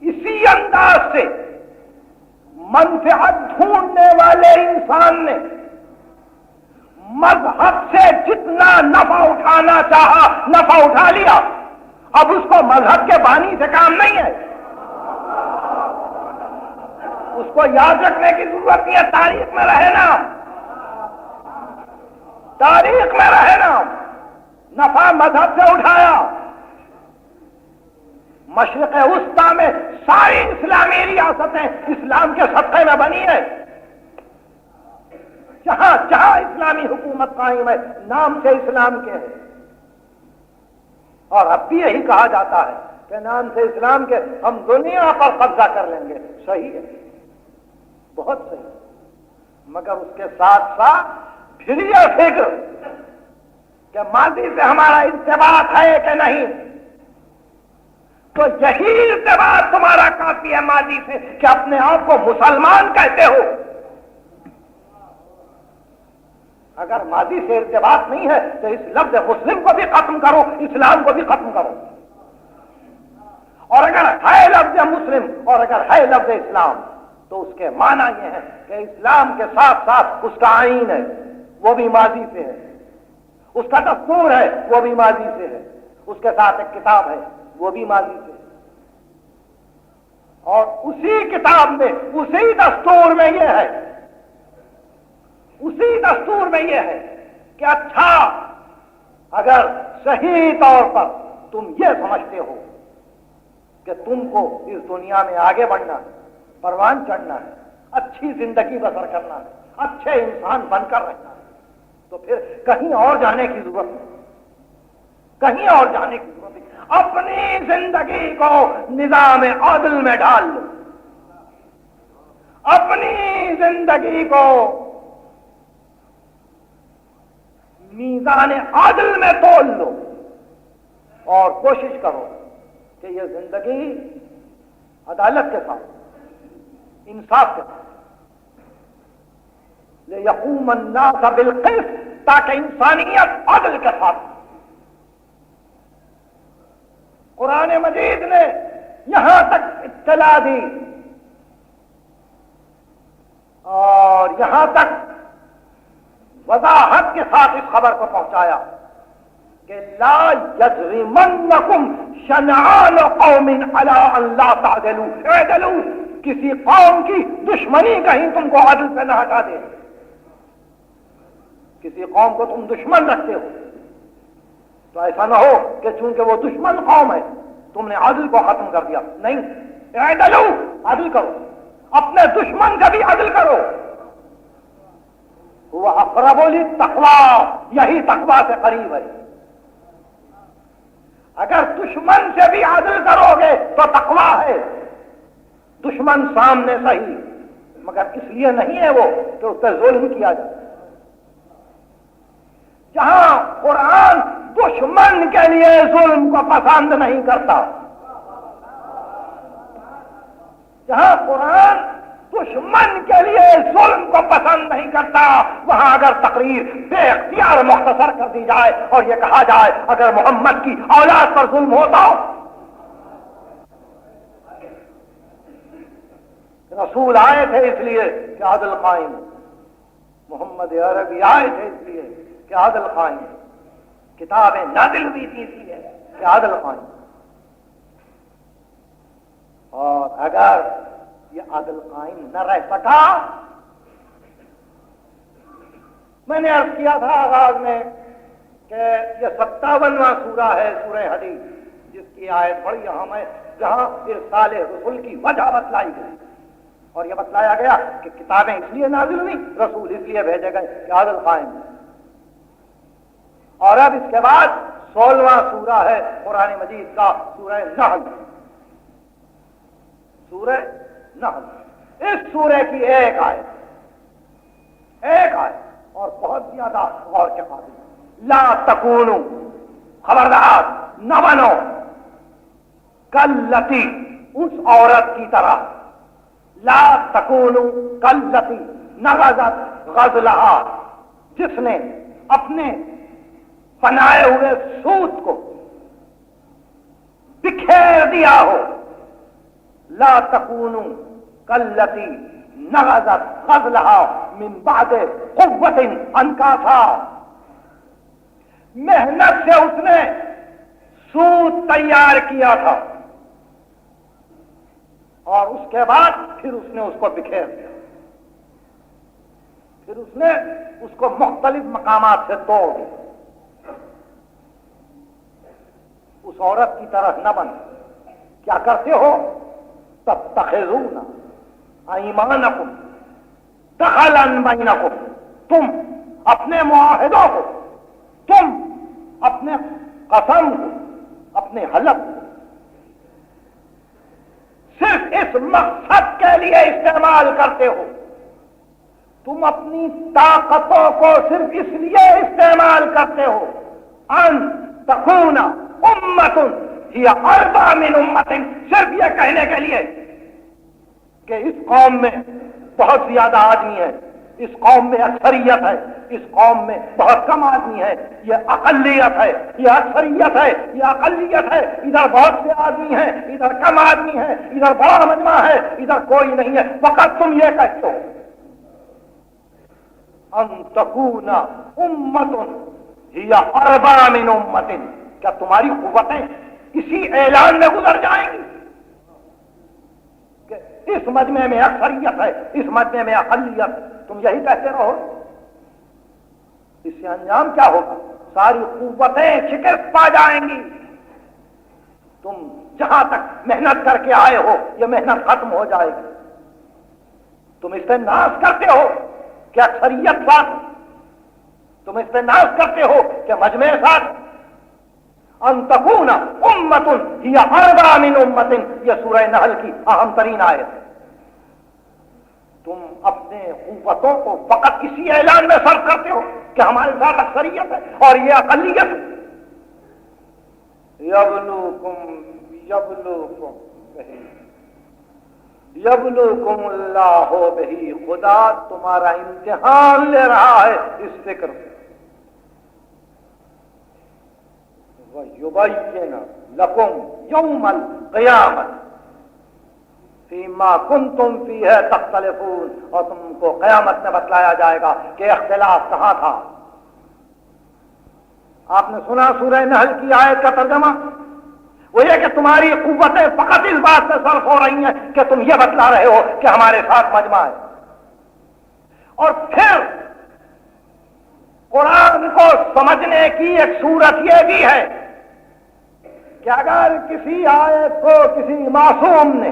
اسی انداز سے منفعت ڈھونڈنے والے انسان نے مذہب سے جتنا نفع اٹھانا چاہا نفع اٹھا لیا۔ اب اس کو مذہب کے بانی سے کام نہیں ہے، اس کو یاد رکھنے کی ضرورت نہیں ہے۔ تاریخ میں رہنا، تاریخ میں رہنا، نفع مذہب سے اٹھایا۔ مشرق وسطی میں ساری اسلامی ریاستیں اسلام کے سطح میں بنی ہے، جہاں جہاں اسلامی حکومت قائم ہے نام سے اسلام کے ہے، اور اب بھی یہی کہا جاتا ہے کہ نام سے اسلام کے ہم دنیا پر قبضہ کر لیں گے۔ صحیح ہے، بہت صحیح، مگر اس کے ساتھ ساتھ پھر یہ فکر کہ ماضی سے ہمارا ارتباط ہے کہ نہیں، تو یہی ارتباط تمہارا کافی ہے ماضی سے کہ اپنے آپ کو مسلمان کہتے ہو۔ اگر ماضی سے ارتباط نہیں ہے تو اس لفظ مسلم کو بھی ختم کرو، اسلام کو بھی ختم کرو، اور اگر ہے لفظ مسلم اور اگر ہے لفظ اسلام تو اس کے معنی یہ ہے کہ اسلام کے ساتھ ساتھ اس کا آئین ہے، وہ بھی ماضی سے ہے، اس کا دستور ہے، وہ بھی ماضی سے ہے، اس کے ساتھ ایک کتاب ہے، وہ بھی ماضی سے ہے، اور اسی کتاب میں اسی دستور میں یہ ہے، اسی دستور میں یہ ہے کہ اچھا اگر صحیح طور پر تم یہ سمجھتے ہو کہ تم کو اس دنیا میں آگے بڑھنا ہے، پروان چڑھنا ہے، اچھی زندگی بسر کرنا ہے، اچھے انسان بن کر رہنا ہے تو پھر کہیں اور جانے کی ضرورت نہیں، کہیں اور جانے کی ضرورت نہیں. اپنی زندگی کو نظام عادل میں ڈال لو، اپنی زندگی کو میزان عادل میں تول لو اور کوشش کرو کہ یہ زندگی عدالت کے ساتھ، انصاف کے ساتھ، لِيَقُومَ النَّاسَ بِالْقِسْطِ، تاکہ انسانیت عدل کے ساتھ. قرآن مجید نے یہاں تک اطلاع دی اور یہاں تک وضاحت کے ساتھ اس خبر کو پہنچایا کہ لا یجرمنکم شنآن قوم علی ان لا تعدلوا، اعدلوا، کسی قوم کی دشمنی کہیں تم کو عدل سے نہ ہٹا دے. کسی قوم کو تم دشمن رکھتے ہو تو ایسا نہ ہو کہ چونکہ وہ دشمن قوم ہے تم نے عدل کو ختم کر دیا. نہیں، اعدلوا، عدل کرو، اپنے دشمن کا بھی عدل کرو. وہ اقرب للتقوی، یہی تقوی سے قریب ہے. اگر دشمن سے بھی عدل کرو گے تو تقوی ہے. دشمن سامنے صحیح مگر اس لیے نہیں ہے وہ کہ اس پہ ظلم کیا جائے. جہاں قرآن دشمن کے لیے ظلم کو پسند نہیں کرتا، جہاں قرآن دشمن کے لیے ظلم کو پسند نہیں کرتا، وہاں اگر تقریر بے اختیار مختصر کر دی جائے اور یہ کہا جائے اگر محمد کی اولاد پر ظلم ہوتا، رسول آئے تھے اس لیے کہ عدل قائم، محمد عربی آئے تھے اس لیے کہ عدل قائم، کتابیں نازل ہوئی تھی اس لیے کہ عدل قائم. اور اگر یہ عدل قائم نہ رہ سکا، میں نے عرض کیا تھا آغاز میں کہ یہ 57واں سورہ ہے سورہ حدید، جس کی آیت بڑی اہم ہے، جہاں ارسال رسول کی وجہ بتلائی گئی اور یہ بتلایا گیا کہ کتابیں اس لیے نازل ہوئی، رسول اس لیے بھیجے گئے کہ عدل قائم. اور اب اس کے بعد 16واں سورہ ہے قرآن مجید کا، سورہ نحل. سورہ نحل، اس سورہ کی ایک آیت اور بہت زیادہ غور کے قابل. لا تکونوا، خبردار نہ بنو، کاللتی، اس عورت کی طرح، لا تکونوا کاللتی نغضت غزلہا، جس نے اپنے بنائے ہوئے سوت کو بکھیر دیا ہو. لا تکونوا کاللتی نغضت غزلہا من بعد قوت انکاثا، محنت سے اس نے سوت تیار کیا تھا اور اس کے بعد پھر اس نے اس کو بکھیر دیا، پھر اس نے اس کو مختلف مقامات سے توڑ دیا. اس عورت کی طرح نہ بن. کیا کرتے ہو؟ تتخذون ایمانکم دخلا بینکم، تم اپنے معاہدوں کو، تم اپنے قسم کو، اپنے حلف کو صرف اس مقصد کے لیے استعمال کرتے ہو. تم اپنی طاقتوں کو صرف اس لیے استعمال کرتے ہو ان تکون امت ہی اربع من امت، صرف یہ کہنے کے لیے کہ اس قوم میں بہت زیادہ آدمی ہے، اس قوم میں اکثریت ہے، اس قوم میں بہت کم آدمی ہے. یہ اقلیت ہے، یہ اکثریت ہے، یہ اقلیت ہے. ادھر بہت سے آدمی ہیں، ادھر کم آدمی ہے، ادھر بڑا مجمع ہے، ادھر کوئی نہیں ہے. فقط تم یہ کہتے ہو ان تکون امت ہی اربع من امت، کیا تمہاری قوتیں اسی اعلان میں گزر جائیں گی کہ اس مجمع میں اکثریت ہے، اس مجمع میں اقلیت؟ تم یہی کہتے رہو. اس سے انجام کیا ہوگا؟ ساری قوتیں شکست پا جائیں گی. تم جہاں تک محنت کر کے آئے ہو یہ محنت ختم ہو جائے گی. تم اس سے ناز کرتے ہو کہ اکثریت ساتھ، تم اس پہ ناز کرتے ہو کہ مجمع ساتھ. ان تکون امت ہی اربع من امت، یہ سورہ نحل کی اہم ترین آیت ہے. تم اپنے قوتوں کو فقط اسی اعلان میں صرف کرتے ہو کہ ہمارے ساتھ اکثریت ہے اور یہ اقلیت ہے. یبلوکم اللہ بہی، خدا تمہارا امتحان لے رہا ہے اس فکر سے. وَيُبَيِّنَ لَكُمْ يَوْمَ الْقِيَامَةِ فِيمَا كُنْتُمْ فِيهِ تَخْتَلِفُونَ، اور تم کو قیامت میں بتلایا جائے گا کہ اختلاف کہاں تھا. آپ نے سنا سورہ نحل کی آیت کا ترجمہ، وہ یہ کہ تمہاری قوتیں فقط اس بات سے صرف ہو رہی ہیں کہ تم یہ بتلا رہے ہو کہ ہمارے ساتھ مجمع ہے. اور پھر قرآن کو سمجھنے کی ایک صورت یہ بھی ہے کہ اگر کسی آیت کو کسی معصوم نے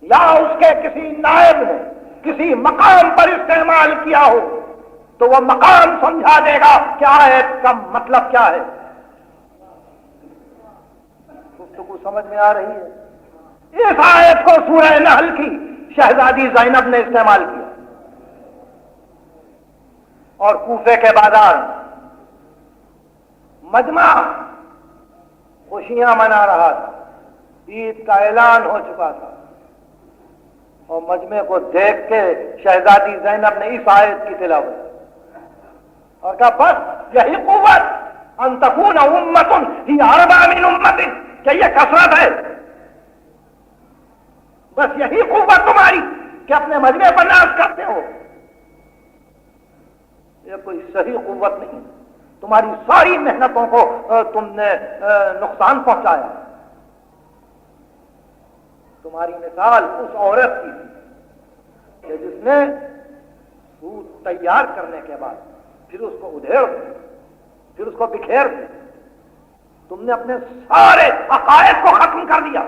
یا اس کے کسی نائب نے کسی مقام پر استعمال کیا ہو تو وہ مقام سمجھا دے گا کہ آیت کا مطلب کیا ہے. گفتگو سمجھ میں آ رہی ہے؟ اس آیت کو سورہ نحل کی شہزادی زینب نے استعمال کیا اور کوفے کے بازار مجمع خوشیاں منا رہا تھا، عید کا اعلان ہو چکا تھا، اور مجمع کو دیکھ کے شہزادی زینب نے اس آیت کی تلاوت اور کہا بس یہی قوت، ان تکون امت ہی اربع من امت، کہ یہ کثرت ہے، بس یہی قوت تمہاری کہ اپنے مجمع پر ناز کرتے ہو. یہ کوئی صحیح قوت نہیں، تمہاری ساری محنتوں کو تم نے نقصان پہنچایا. تمہاری مثال اس عورت کی کہ جس نے سوت تیار کرنے کے بعد پھر اس کو ادھیڑ دیا، پھر اس کو بکھیر دیا. تم نے اپنے سارے عقائد کو ختم کر دیا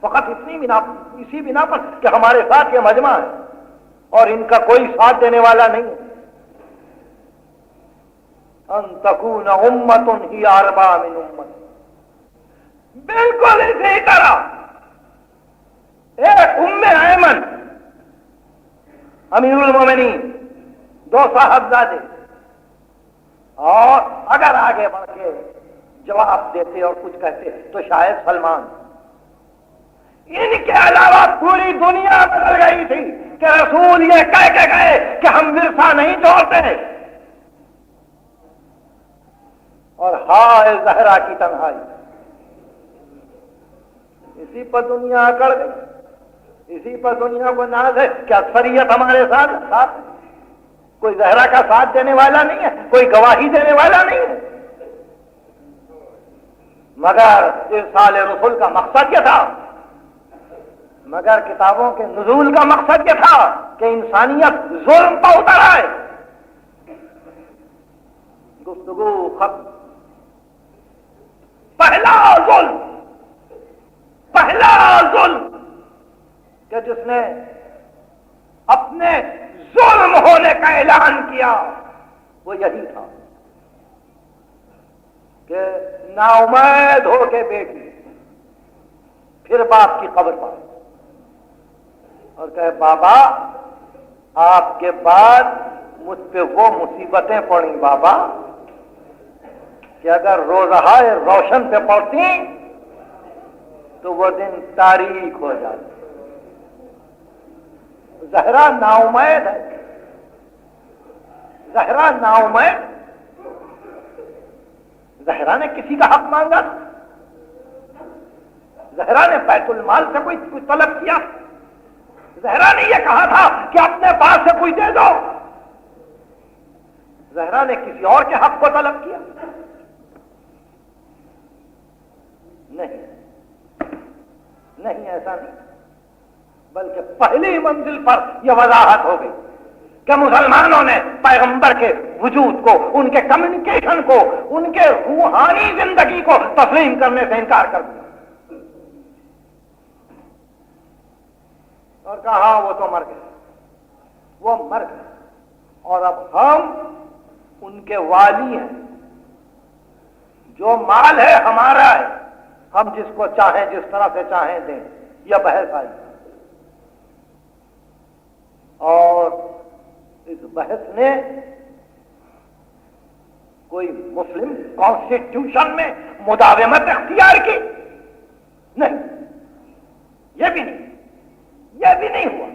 فقط اسی بنا پر کہ ہمارے ساتھ یہ مجمع ہے اور ان کا کوئی ساتھ دینے والا نہیں ہے. ان تکون امت ہی اربع من امت، بالکل اسی طرح ایک ام ایمن امیر المومنین، دو صاحبزادے، اور اگر آگے بڑھ کے جواب دیتے اور کچھ کہتے تو شاید سلمان. ان کے علاوہ پوری دنیا بدل گئی تھی کہ رسول یہ کہہ کے گئے کہ ہم ورثہ نہیں چھوڑتے، اور ہائے زہرا کی تنہائی. اسی پر دنیا اکڑ گئی، اسی پر دنیا کو ناز ہے کہ اکثریت ہمارے ساتھ کوئی زہرا کا ساتھ دینے والا نہیں ہے، کوئی گواہی دینے والا نہیں ہے. مگر ارسال رسول کا مقصد یہ تھا، مگر کتابوں کے نزول کا مقصد یہ تھا کہ انسانیت ظلم پر اتر آئے. گفتگو ختم. پہلا ظلم کہ جس نے اپنے ظلم ہونے کا اعلان کیا وہ یہی تھا کہ نا امید ہو کے بیٹی پھر باپ کی قبر پر اور کہے بابا آپ کے بعد مجھ پہ وہ مصیبتیں پڑیں بابا کہ اگر روزہ روشن پہ پڑتی تو وہ دن تاریک ہو جاتی. زہرا نا امید ہے، زہرا نا امید. زہرا نے کسی کا حق مانگا، زہرا نے بیت المال سے کوئی طلب کیا، زہرا نے یہ کہا تھا کہ اپنے پاس سے کوئی دے دو. زہرا نے کسی اور کے حق کو طلب کیا؟ نہیں، ایسا نہیں. بلکہ پہلی منزل پر یہ وضاحت ہو گئی کہ مسلمانوں نے پیغمبر کے وجود کو، ان کے کمیونیکیشن کو، ان کے روحانی زندگی کو تسلیم کرنے سے انکار کر دیا اور کہا ہاں وہ تو مر گئے، وہ مر گئے اور اب ہم ان کے والی ہیں. جو مال ہے ہمارا ہے، ہم جس کو چاہیں جس طرح سے چاہیں دیں. یہ بحث آئی اور اس بحث نے کوئی مسلم کانسٹیٹیوشن میں مداومت اختیار کی نہیں. یہ بھی نہیں ہوا.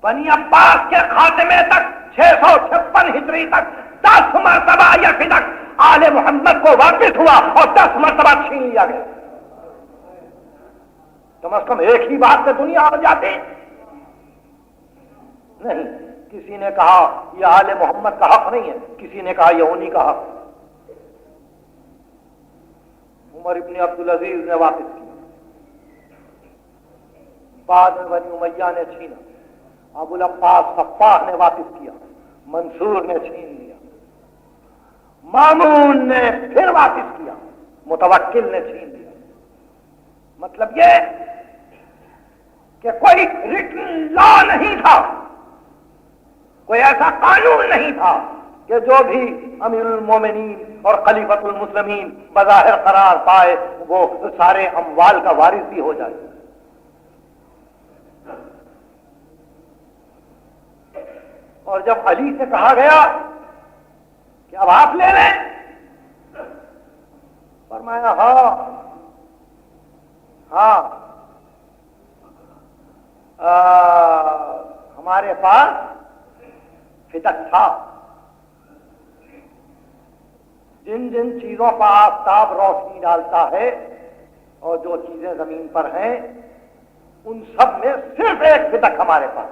بنی عباس کے خاتمے تک 656 ہجری تک 10 مرتبہ یہ فدق آل محمد کو واپس ہوا اور 10 مرتبہ چھین لیا گیا. کم از کم ایک ہی بات سے دنیا آ جاتی نہیں. کسی نے کہا یہ آل محمد کا حق نہیں ہے، کسی نے کہا یہ انہی کا حق. عمر ابن عبدالعزیز نے واپس کیا، بعد میں بنی امیہ نے چھینا، ابو العباس صفاح نے واپس کیا، منصور نے چھین لیا، مامون نے پھر واپس کیا، متوکل نے چھین لیا. مطلب یہ کہ کوئی ریٹن لا نہیں تھا، کوئی ایسا قانون نہیں تھا کہ جو بھی امیر المومنین اور خلیفۃ المسلمین بظاہر قرار پائے وہ سارے اموال کا وارث بھی ہو جائے. اور جب علی سے کہا گیا کہ اب آپ لے لیں، فرمایا ہاں ہمارے پاس فدق تھا. جن جن چیزوں پر آفتاب روشنی ڈالتا ہے اور جو چیزیں زمین پر ہیں ان سب میں صرف ایک فدق ہمارے پاس.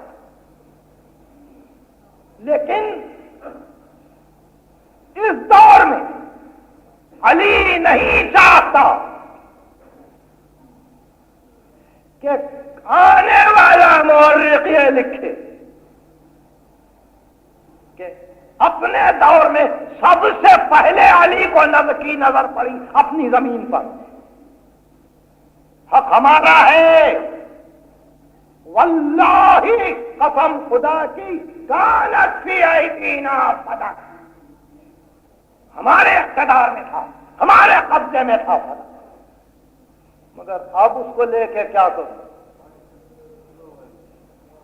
لیکن اس دور میں علی نہیں چاہتا کہ آنے والا مورخ یہ لکھے کہ اپنے دور میں سب سے پہلے علی کو کی نظر پڑی اپنی زمین پر. حق ہمارا ہے، واللہ قسم خدا کی، کانت فی ایدینا صدق، ہمارے اقتدار میں تھا، ہمارے قبضے میں تھا صدق. مگر اب اس کو لے کے کیا کروں؟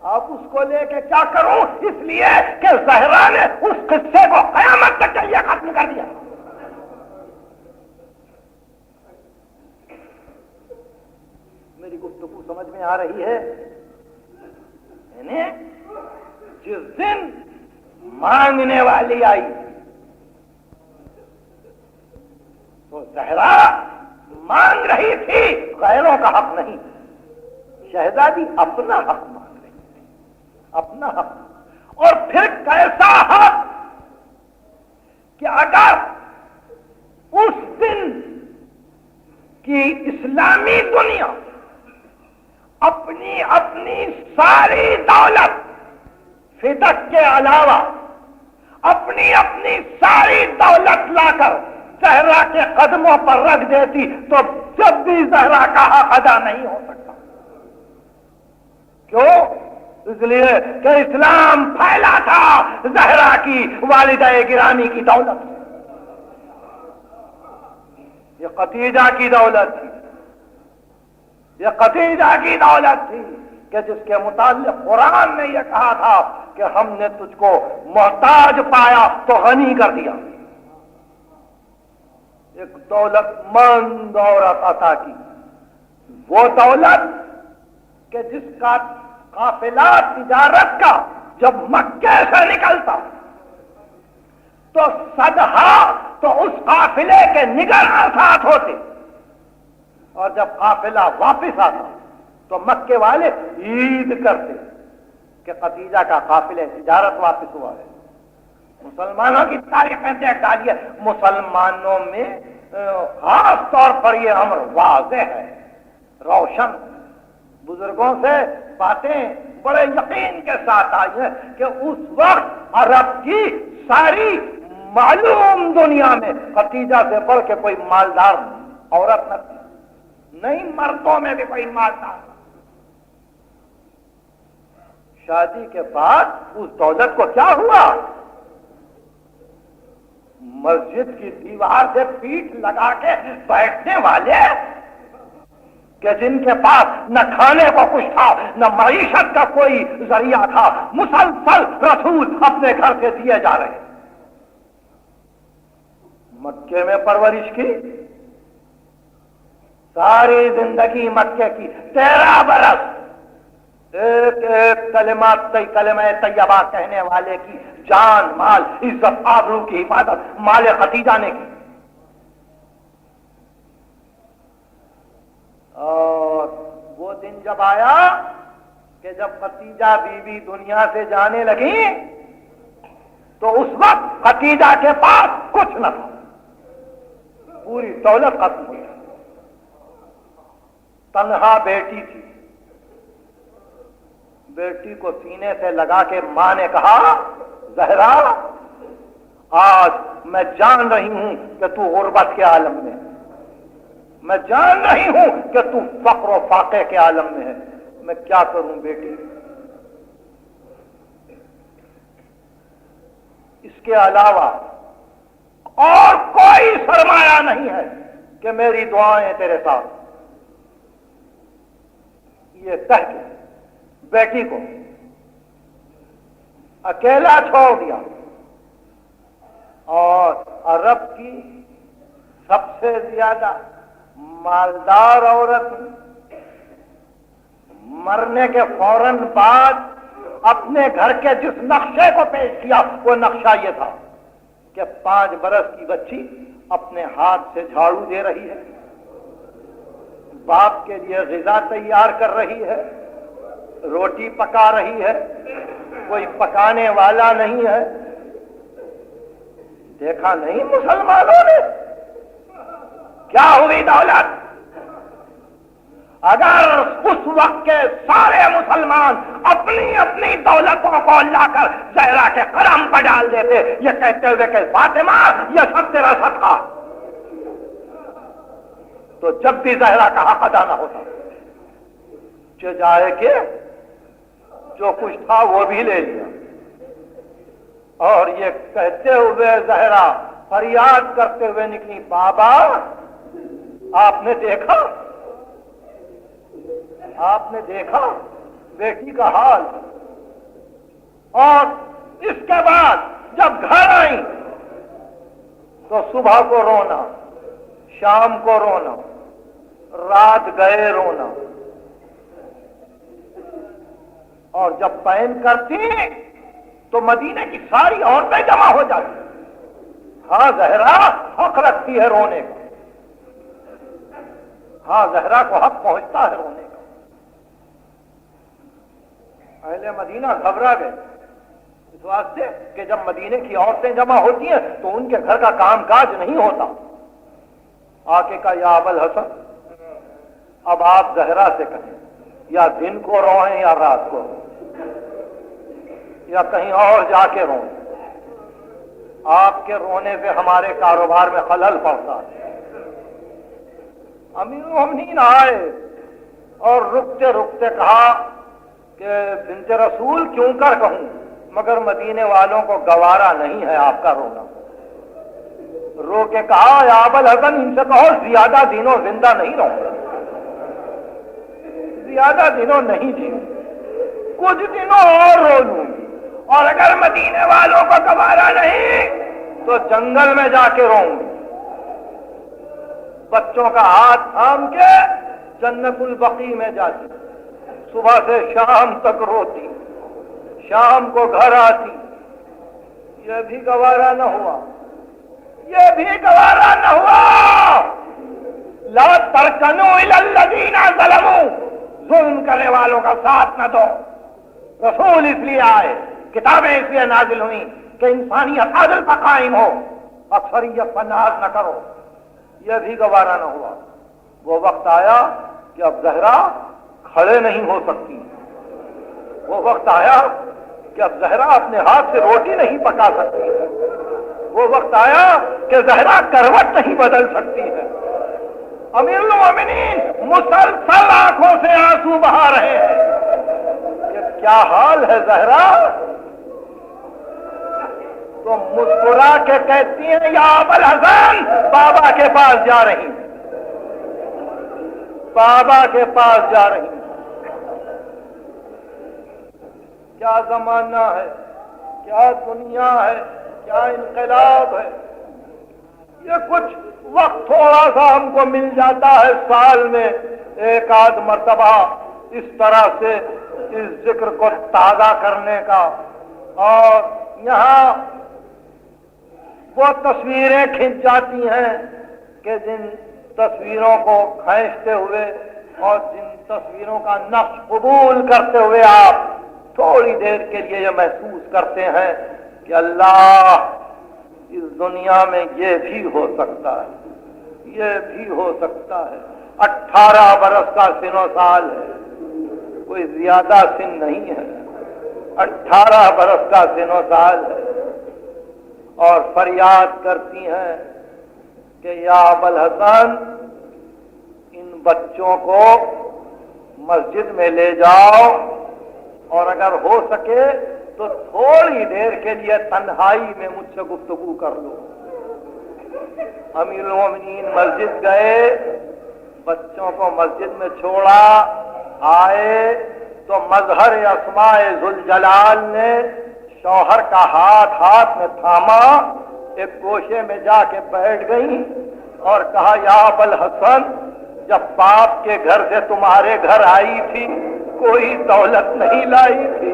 اب اس کو لے کے کیا کروں؟ اس لیے کہ زہرا نے اس قصے کو قیامت تک کے لیے ختم کر دیا. میری گفتگو سمجھ میں آ رہی ہے؟ یعنی جس دن مانگنے والی آئی تو زہرا مانگ رہی تھی، غیروں کا حق نہیں. شہزادی اپنا حق مانگ رہی تھی، اپنا حق. اور پھر کیسا حق کہ اگر اس دن کی اسلامی دنیا اپنی اپنی ساری دولت فدق کے علاوہ اپنی اپنی ساری دولت لا کر زہرا کے قدموں پر رکھ دیتی تو جب بھی زہرا کا حق ادا نہیں ہو سکتا. کیوں؟ اس لیے کہ اسلام پھیلا تھا زہرا کی والدہ گرامی کی دولت. یہ قتیجہ کی دولت تھی، یہ قتیجہ کی دولت تھی کہ جس کے متعلق قرآن نے یہ کہا تھا کہ ہم نے تجھ کو محتاج پایا تو غنی کر دیا. ایک دولت مند عورت عطا کی، وہ دولت کہ جس کا قافلہ تجارت کا جب مکے سے نکلتا تو صدہا تو اس قافلے کے نگراں ساتھ ہوتے، اور جب قافلہ واپس آتا تو مکے والے عید کرتے کہ قتیجہ کا قافلہ تجارت واپس ہوا ہے. مسلمانوں کی تاریخیں دیکھ ڈالیے، مسلمانوں میں خاص طور پر یہ امر واضح ہے، روشن. بزرگوں سے باتیں بڑے یقین کے ساتھ آئی ہیں کہ اس وقت عرب کی ساری معلوم دنیا میں خدیجہ سے بڑھ کے کوئی مالدار عورت نہ تھی، نہیں مردوں میں بھی کوئی مالدار. شادی کے بعد اس دولت کو کیا ہوا؟ مسجد کی دیوار سے پیٹھ لگا کے بیٹھنے والے کہ جن کے پاس نہ کھانے کو کچھ تھا نہ معیشت کا کوئی ذریعہ تھا، مسلسل رسول اپنے گھر سے دیے جا رہے، مکے میں پرورش کی، ساری زندگی مکے کی، 13 برس ایک ایک کلمہ طیبہ کہنے والے کی جان مال عزت آبرو کی حفاظت مال ختیجہ نے کی، اور وہ دن جب آیا کہ جب ختیجہ بی بی دنیا سے جانے لگی تو اس وقت ختیجہ کے پاس کچھ نہ تھا، پوری دولت ختم ہوئی، تنہا بیٹی تھی، بیٹی کو سینے سے لگا کے ماں نے کہا زہرا آج میں جان رہی ہوں کہ تو غربت کے عالم میں، میں جان رہی ہوں کہ تو فقر و فاقے کے عالم میں ہے، میں کیا کروں بیٹی؟ اس کے علاوہ اور کوئی سرمایہ نہیں ہے کہ میری دعائیں تیرے ساتھ، یہ کہہ کے بیٹی کو اکیلا چھوڑ دیا، اور عرب کی سب سے زیادہ مالدار عورت مرنے کے فوراً بعد اپنے گھر کے جس نقشے کو پیش کیا وہ نقشہ یہ تھا کہ 5 برس کی بچی اپنے ہاتھ سے جھاڑو دے رہی ہے، باپ کے لیے غذا تیار کر رہی ہے، روٹی پکا رہی ہے، کوئی پکانے والا نہیں ہے۔ دیکھا نہیں مسلمانوں نے کیا ہوئی دولت؟ اگر اس وقت کے سارے مسلمان اپنی اپنی دولتوں کو لا کر زہرا کے قدم پر ڈال دیتے یہ کہتے ہوئے کہ فاطمہ یہ سب تیرا صدقہ، تو جب بھی زہرا کا حق ادا نہ ہوتا، جائے کہ جو کچھ تھا وہ بھی لے لیا، اور یہ کہتے ہوئے زہرا فریاد کرتے ہوئے نکلی بابا آپ نے دیکھا بیٹی کا حال۔ اور اس کے بعد جب گھر آئی تو صبح کو رونا، شام کو رونا، رات گئے رونا، اور جب پین کرتی تو مدینے کی ساری عورتیں جمع ہو جاتی، ہاں زہرا حق رکھتی ہے رونے کا، ہاں زہرا کو حق پہنچتا ہے رونے کا۔ اہل مدینہ گھبرا گئے اس واسطے کہ جب مدینے کی عورتیں جمع ہوتی ہیں تو ان کے گھر کا کام کاج نہیں ہوتا۔ آ کے کہا یا ابا الحسن اب آپ زہرا سے کہیں یا دن کو روئیں یا رات کو یا کہیں اور جا کے روئیں، آپ کے رونے سے ہمارے کاروبار میں خلل پڑتا ہے۔ امیر المومنین آئے اور رکتے رکتے کہا کہ بنت رسول کیوں کر کہوں مگر مدینے والوں کو گوارا نہیں ہے آپ کا رونا۔ رو کے کہا یا ابا الحسن ان سے کہو زیادہ دنوں زندہ نہیں رہوں گا، زیادہ دنوں نہیں جیوں، کچھ دنوں اور رو لوں گی، اور اگر مدینے والوں کو گوارا نہیں تو جنگل میں جا کے روؤں گی۔ بچوں کا ہاتھ تھام کے جنت البقیع میں جاتی، صبح سے شام تک روتی، شام کو گھر آتی، یہ بھی گوارا نہ ہوا، یہ بھی گوارا نہ ہوا۔ لا ترکنوا الی الذین ظلموا، ظلم کرنے والوں کا ساتھ نہ دو۔ رسول اس لیے آئے، کتابیں اس لیے نازل ہوئیں کہ انسانیت عدل پر قائم ہو، اکثریت پر ناز نہ کرو، یہ بھی گوارا نہ ہوا۔ وہ وقت آیا کہ اب زہرا کھڑے نہیں ہو سکتی، وہ وقت آیا کہ اب زہرا اپنے ہاتھ سے روٹی نہیں پکا سکتی، وہ وقت آیا کہ زہرا کروٹ نہیں بدل سکتی ہے۔ امیر المومنین مسلسل آنکھوں سے آنسو بہا رہے ہیں کہ کیا حال ہے زہرا؟ تو مسکرا کے کہتی ہیں یا ابوالحسن بابا کے پاس جا رہی، بابا کے پاس جا رہی۔ کیا زمانہ ہے، کیا دنیا ہے، کیا انقلاب ہے۔ یہ کچھ وقت تھوڑا سا ہم کو مل جاتا ہے سال میں ایک آدھ مرتبہ اس طرح سے اس ذکر کو تازہ کرنے کا، اور یہاں وہ تصویریں کھنچ جاتی ہیں کہ جن تصویروں کو کھینچتے ہوئے اور جن تصویروں کا نقش قبول کرتے ہوئے آپ تھوڑی دیر کے لیے یہ محسوس کرتے ہیں کہ اللہ اس دنیا میں یہ بھی ہو سکتا ہے، یہ بھی ہو سکتا ہے۔ 18 برس کا سن و سال ہے، کوئی زیادہ سن نہیں ہے، 18 برس کا سن و سال ہے، اور فریاد کرتی ہیں کہ یا ابوالحسن ان بچوں کو مسجد میں لے جاؤ، اور اگر ہو سکے تو تھوڑی دیر کے لیے تنہائی میں مجھ سے گفتگو کر لو۔ امیر المومنین مسجد گئے، بچوں کو مسجد میں چھوڑا، آئے تو مظہر اسماء ذوالجلال نے شوہر کا ہاتھ میں تھاما، ایک گوشے میں جا کے بیٹھ گئی اور کہا یا ابوالحسن جب باپ کے گھر سے تمہارے گھر آئی تھی کوئی دولت نہیں لائی تھی،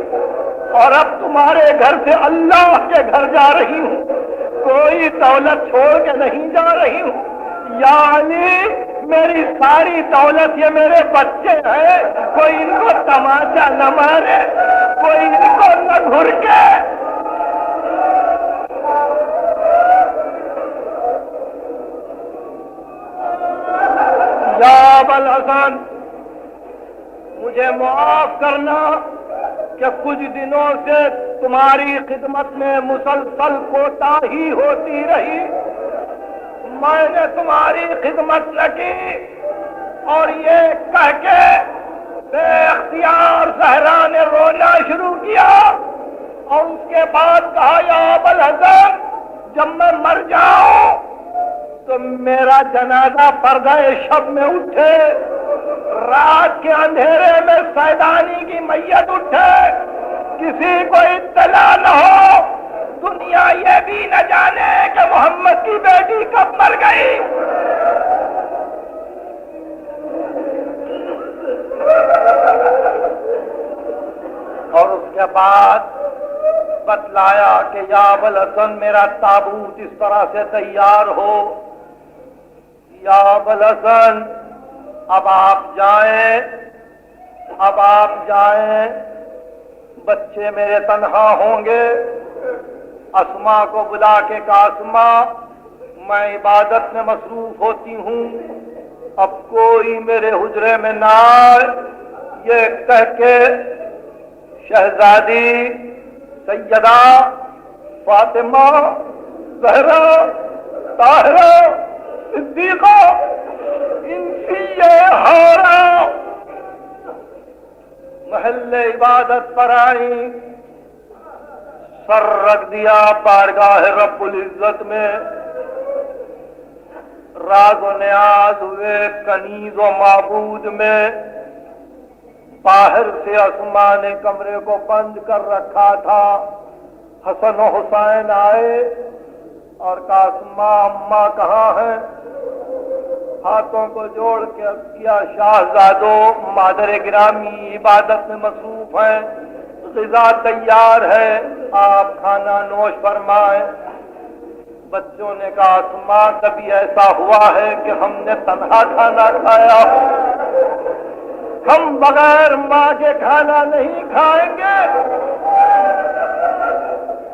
اور اب تمہارے گھر سے اللہ کے گھر جا رہی ہوں، کوئی دولت چھوڑ کے نہیں جا رہی ہوں۔ یا علی میری ساری دولت یہ میرے بچے ہیں، کوئی ان کو تماشا نہ مارے، کوئی ان کو نہ گھرکے۔ یا ابوالحسن مجھے معاف کرنا کہ کچھ دنوں سے تمہاری خدمت میں مسلسل کوتاہی ہوتی رہی، میں نے تمہاری خدمت نہ کی، اور یہ کہہ کے بے اختیار زہرا نے رونا شروع کیا، اور اس کے بعد کہا یا ابوالحسن جب میں مر جاؤں تو میرا جنازہ پردہ شب میں اٹھے، رات کے اندھیرے میں سیدانی کی میت اٹھے، کسی کو اطلاع نہ ہو، دنیا یہ بھی نہ جانے کہ محمد کی بیٹی کب مر گئی۔ اور اس کے بعد بتلایا کہ یا ابوالحسن میرا تابوت اس طرح سے تیار ہو، یا ابوالحسن اب آپ جائیں، اب آپ جائیں، بچے میرے تنہا ہوں گے۔ اسما کو بلا کے کہا اسما میں عبادت میں مصروف ہوتی ہوں، اب کوئی میرے حجرے میں نہ آئے۔ یہ کہہ کے شہزادی سیدہ فاطمہ زہرا طاہرہ صدیقہ انسیہ ہارا محل عبادت پر آئی، سر رکھ دیا بارگاہ رب العزت میں، راز و نیاز ہوئے کنیز و معبود میں۔ باہر سے اسما نے کمرے کو بند کر رکھا تھا، حسن و حسین آئے اور کہا اسما اماں کہاں ہیں؟ ہاتھوں کو جوڑ کے کیا شاہزادو مادر گرامی عبادت میں مصروف ہیں، غذا تیار ہے، آپ کھانا نوش فرمائیں۔ بچوں نے کہا اسما کبھی ایسا ہوا ہے کہ ہم نے تنہا کھانا کھایا ہو؟ ہم بغیر ماں کے کھانا نہیں کھائیں گے۔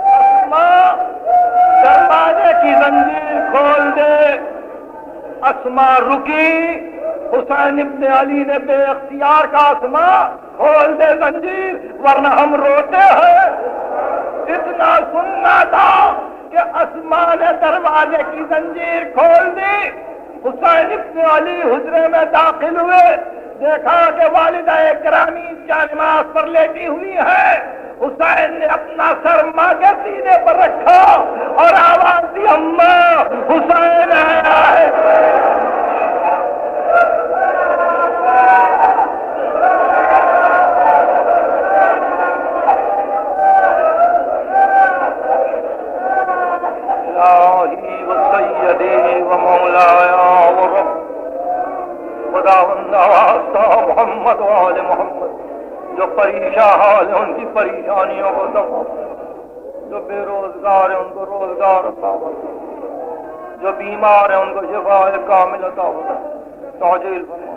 اسما دروازے کی زنجیر کھول دے۔ اسما رکی، حسین ابن علی نے بے اختیار کا اسما کھول دے زنجیر ورنہ ہم روتے ہیں۔ اتنا سننا تھا کہ اسما نے دروازے کی زنجیر کھول دی، حسین ابن علی حجرے میں داخل ہوئے، دیکھا کہ والدہ گرامی جانماز پر لیٹی ہوئی ہے. حسین نے اپنا سر ماں کے سینے پر رکھا اور آواز دی اماں حسین آیا ہے. الہی و سیدی و مولایا و رب خداوند واسطہ محمد و آل محمد جو پریشان حال ہیں ان کی پریشانیوں کو دفع، جو بے روزگار ہیں ان کو روزگار عطا فرما، جو بیمار ہیں ان کو شفاء کامل عطا فرما، تعجیل فرما.